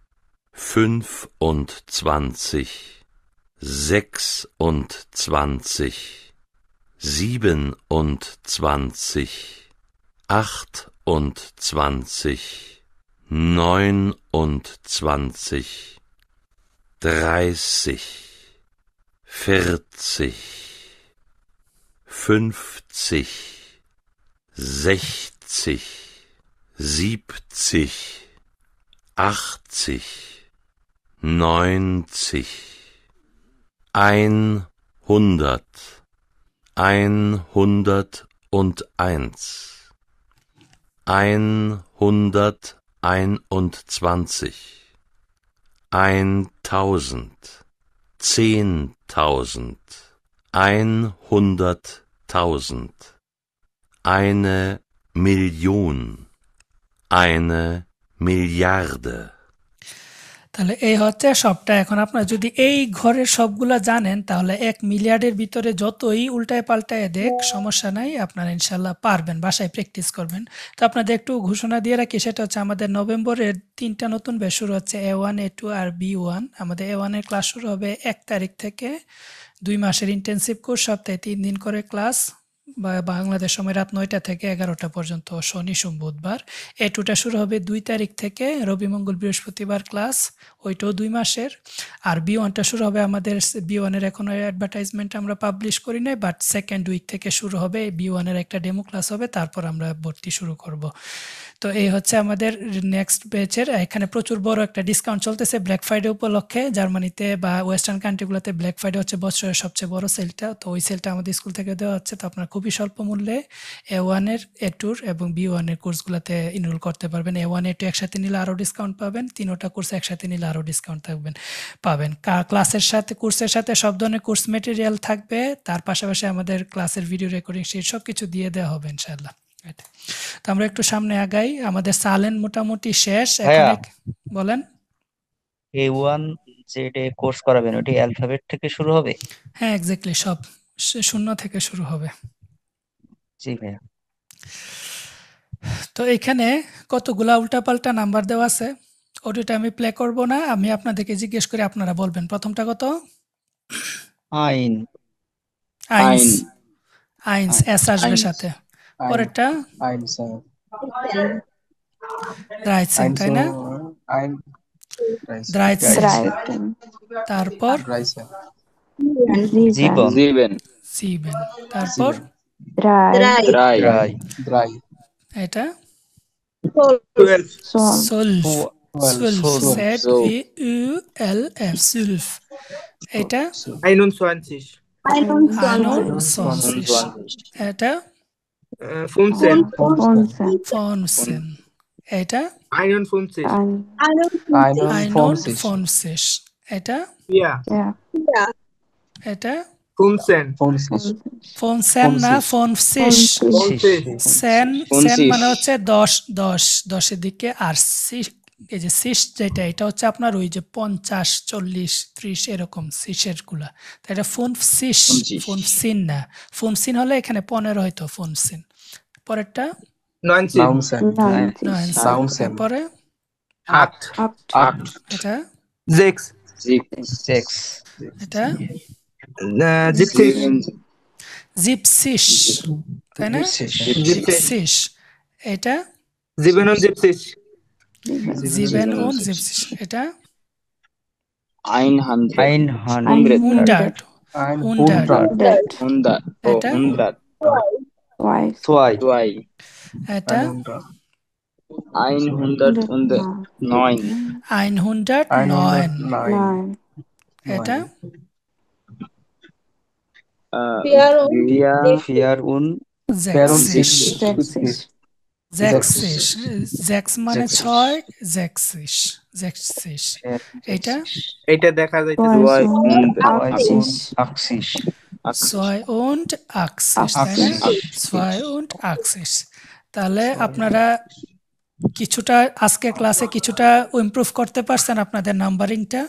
23, 24, 25, 26, 27, 28, 29, 30, 40, 50, 60, 70, 80, 90, 100, 101, 121, 1000, 10.000, 100.000, 1 Million, 1 Milliarde. তাহলে এই হচ্ছে সবটা। এখন আপনারা যদি এই ঘরের সবগুলা জানেন তাহলে 1 মিলিয়ার্ডের ভিতরে যতই উল্টায় পাল্টায় দেখ সমস্যা নাই, আপনারা ইনশাল্লাহ পারবেন, বাসায় প্র্যাকটিস করবেন। তো আপনাদের একটু ঘোষণা দিয়ে রাখি, সেটা হচ্ছে আমাদের নভেম্বরের 3টা নতুন ব্যাচ শুরু হচ্ছে, A1, A2 আর B1। আমাদের A1 এর ক্লাস শুরু হবে 1 তারিখ থেকে, 2 মাসের ইন্টেনসিভ কোর্স, সপ্তাহে 3 দিন করে ক্লাস, বাংলাদেশ সময় রাত 9টা থেকে 11টা পর্যন্ত, শনি সোম বুধবার। A2টা শুরু হবে 2 তারিখ থেকে, রবি মঙ্গল বৃহস্পতিবার ক্লাস, ওইটাও 2 মাসের। আর B1টা শুরু হবে আমাদের, B1 এর এখনো অ্যাডভার্টাইজমেন্ট আমরা পাবলিশ করি নাই, বাট সেকেন্ড উইক থেকে শুরু হবে। B1 এর একটা ডেমো ক্লাস হবে, তারপর আমরা ভর্তি শুরু করব। তো এই হচ্ছে আমাদের নেক্সট ব্যাচের। এখানে প্রচুর বড় একটা ডিসকাউন্ট চলতেছে ব্ল্যাক ফ্রাইডে উপলক্ষে। জার্মানিতে বা ওয়েস্টার্ন কান্ট্রিগুলোতে ব্ল্যাক ফ্রাইডে হচ্ছে বছরের সবচেয়ে বড় সেলটা। তো ওই সেলটা আমাদের স্কুল থেকে দেওয়া হচ্ছে। তো আপনারা খুবই স্বল্প মূল্যে A1 এর, A2 এবং B1 এর কোর্সগুলোতে এনরোল করতে পারবেন। A1 A2 একসাথে নিলে আরও ডিসকাউন্ট পাবেন, 3টা কোর্স একসাথে নিলে আরও ডিসকাউন্ট পাবেন। ক্লাসের সাথে, কোর্সের সাথে সব ধরনের কোর্স মেটেরিয়াল থাকবে, তার পাশাপাশি আমাদের ক্লাসের ভিডিও রেকর্ডিং শিট সব কিছু দিয়ে দেওয়া হবে ইনশাআল্লাহ। তো আমরা একটু সামনে আগাই, আমাদের সালেন মোটামুটি শেষ। এখানে বলেন। A1 যে কোর্স করাবেন ওটি অ্যালফাবেট থেকে শুরু হবে? হ্যাঁ, এক্স্যাক্টলি, সব 0 থেকে শুরু হবে। জি ভাইয়া। তো এখানে কতগুলা উল্টাপাল্টা নাম্বার দেওয়া আছে, ওটা আমি প্লে করব না, আমি আপনাদেরকে জিজ্ঞেস করে আপনারা বলবেন। প্রথমটা কত? আইন। আইন্স, আইন্স এস আসবে সাথে। পরেরটা ড্রাইসেন, তাই না? ড্রাইসেন। তারপর জীবন। সিবেন। তারপর এটা 12, Zwölf, Zwölf. Z-W-Ü-L-F, Zwölf. এটা 21, 21, এটা 15, 15, এটা 51, 51, এটা 4, এটা 15, 15 না 50, 50, সেন মানে হচ্ছে 10, 10-এর দিকে, আর এই যে সিস যেটা, এটা হচ্ছে আপনার ওই যে 50, 40, 30 এরকম সিসের গুলা। তো এটা ফোনসিন না, ফোনসিন হলে এখানে 15 হয়তো ফোনসিন। পরেরটা 19, 9, তারপরে 8, এটা 6, এটা 70, জিপসিস, তাই না? জিপসিস, এটা 77, 77, এটা 100, 100, এটা এটা 109, এটা 60, 60, জেক্স মানে 6, 60, এটা এটা দেখা যাইতেছে 82, তাই না? 82। তাহলে আপনারা কিছুটা আজকের ক্লাসে কিছুটা ইমপ্রুভ করতে পারছেন আপনাদের নাম্বারিংটা?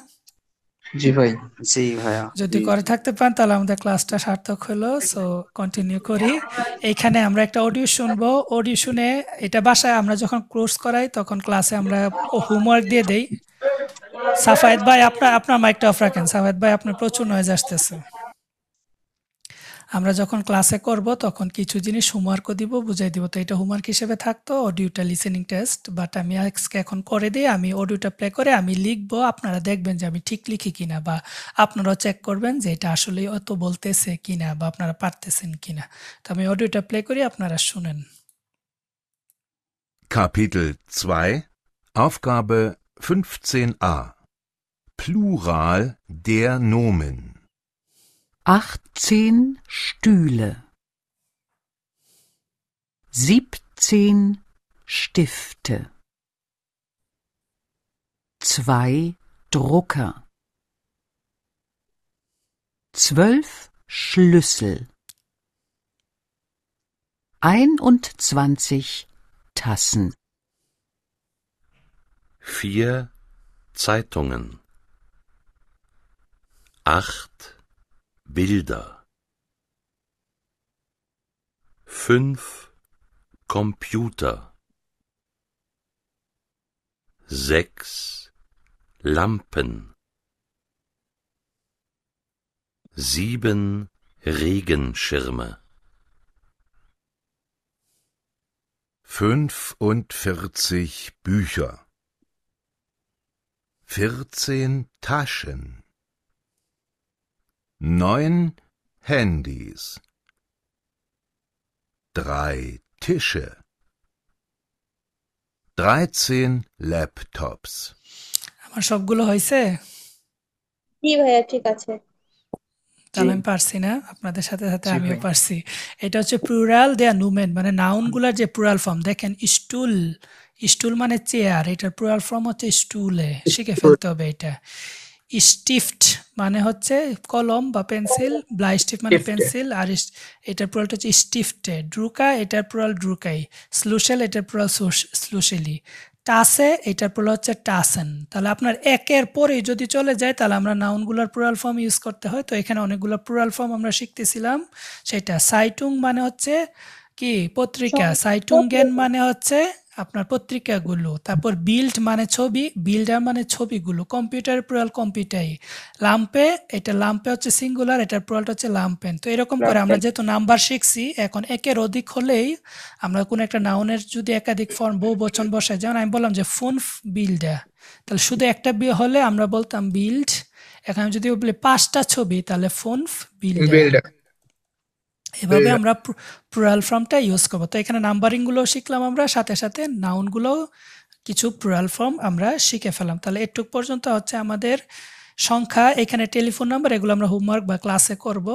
জি ভাই। জি ভাইয়া। যদি করে থাকতে পারেন তাহলে আমাদের ক্লাসটা সার্থক হলো। সো কন্টিনিউ করি। এইখানে আমরা একটা অডিও শুনবো। অডিও শুনে এটা বাসায় আমরা যখন কোর্স করাই তখন ক্লাসে আমরা হোমওয়ার্ক দিয়ে দেই। সাফায়েত ভাই আপনার মাইকটা অফ রাখেন। সাফায়েত ভাই আপনার প্রচুর নয়েজ আসতেছে। আমরা যখন ক্লাসে করব তখন কিছু জিনিস হোমওয়ার্কও দিব, বুঝাই দিব। তো এটা হোমওয়ার্ক হিসেবে থাকতো, অডিওটা লিসেনিং টেস্ট। বাট আমি আজকে এখন করে দিই, আমি অডিওটা প্লে করে আমি লিখবো, আপনারা দেখবেন যে আমি ঠিক লিখি কিনা, বা আপনারাও চেক করবেন যে এটা আসলে অত বলতেছে কিনা বা আপনারা পারতেছেন কিনা। তো আমি অডিওটা প্লে করি, আপনারা শুনেন। Kapitel 2 Aufgabe 15a Plural der Nomen 18 Stühle, 17 Stifte, 2 Drucker, 12 Schlüssel, 21 Tassen, 4 Zeitungen, 8 Bilder, 5 Computer, 6 Lampen, 7 Regenschirme, 45 Bücher 14 Taschen 9 Handys 3 Tische 13 Laptops আমার সবগুলো হয়েছে? জি ভাইয়া, ঠিক আছে। তাহলে আমি পারছি না, আপনাদের সাথে সাথে আমিও পারছি। এটা হচ্ছে প্লুরাল দেয়া নুমেন, মানে নাউনগুলার যে প্লুরাল ফর্ম। দেখেন স্টুল, স্টুল মানে চেয়ার, এটার প্লুরাল ফর্ম হচ্ছে স্টুলে, শিখে ফেলতে হবে এটা। স্টিফট মানে হচ্ছে কলম বা পেন্সিল, ব্লাইস্টিফট মানে পেন্সিল, আর এটার প্লুরালটা হচ্ছে স্টিফটে। ড্রুকা এটার প্লুরাল ড্রুকাই। স্লুশেল এটার প্লুরাল স্লুশেলি। টাসে এটার প্লুরাল হচ্ছে টাসেন। তাহলে আপনার একের পরে যদি চলে যায় তাহলে আমরা নাউনগুলোর প্লুরাল ফর্ম ইউজ করতে হয়। তো এখানে অনেকগুলো প্লুরাল ফর্ম আমরা শিখতেছিলাম। সেটা সাইটুং মানে হচ্ছে কি পত্রিকা, সাইটুংগেন মানে হচ্ছে আপনার পত্রিকাগুলো। তারপর বিল্ড মানে ছবি, বিল্ডার মানে ছবিগুলো। কম্পিউটারের প্লুরাল কম্পিউটাই। লাম্পে, এটা লাম্পে হচ্ছে সিঙ্গুলার, এটার প্লুরালটা হচ্ছে লাম্পেন। তো এরকম করে আমরা যেহেতু নাম্বার শিখছি, এখন একের অধিক হলেই আমরা কোনো একটা নাউনের যদি একাধিক ফর্ম বহু বচন বসাই, যেমন আমি বললাম যে ফুনফ বিল্ডা, তাহলে শুধু একটা হলে আমরা বলতাম বিল্ড। এখন যদি বলি 5টা ছবি তাহলে ফুনফ বিল্ডা। এভাবে আমরা প্লুরাল ফর্মটা ইউজ করবো। তো এখানে নাম্বারিং গুলো শিখলাম আমরা, সাথে সাথে নাউন গুলো কিছু প্লুরাল ফর্ম আমরা শিখে ফেলাম। তাহলে এটুক পর্যন্ত হচ্ছে আমাদের সংখ্যা, এখানে টেলিফোন নাম্বার, এগুলো আমরা হোমওয়ার্ক বা ক্লাসে করব।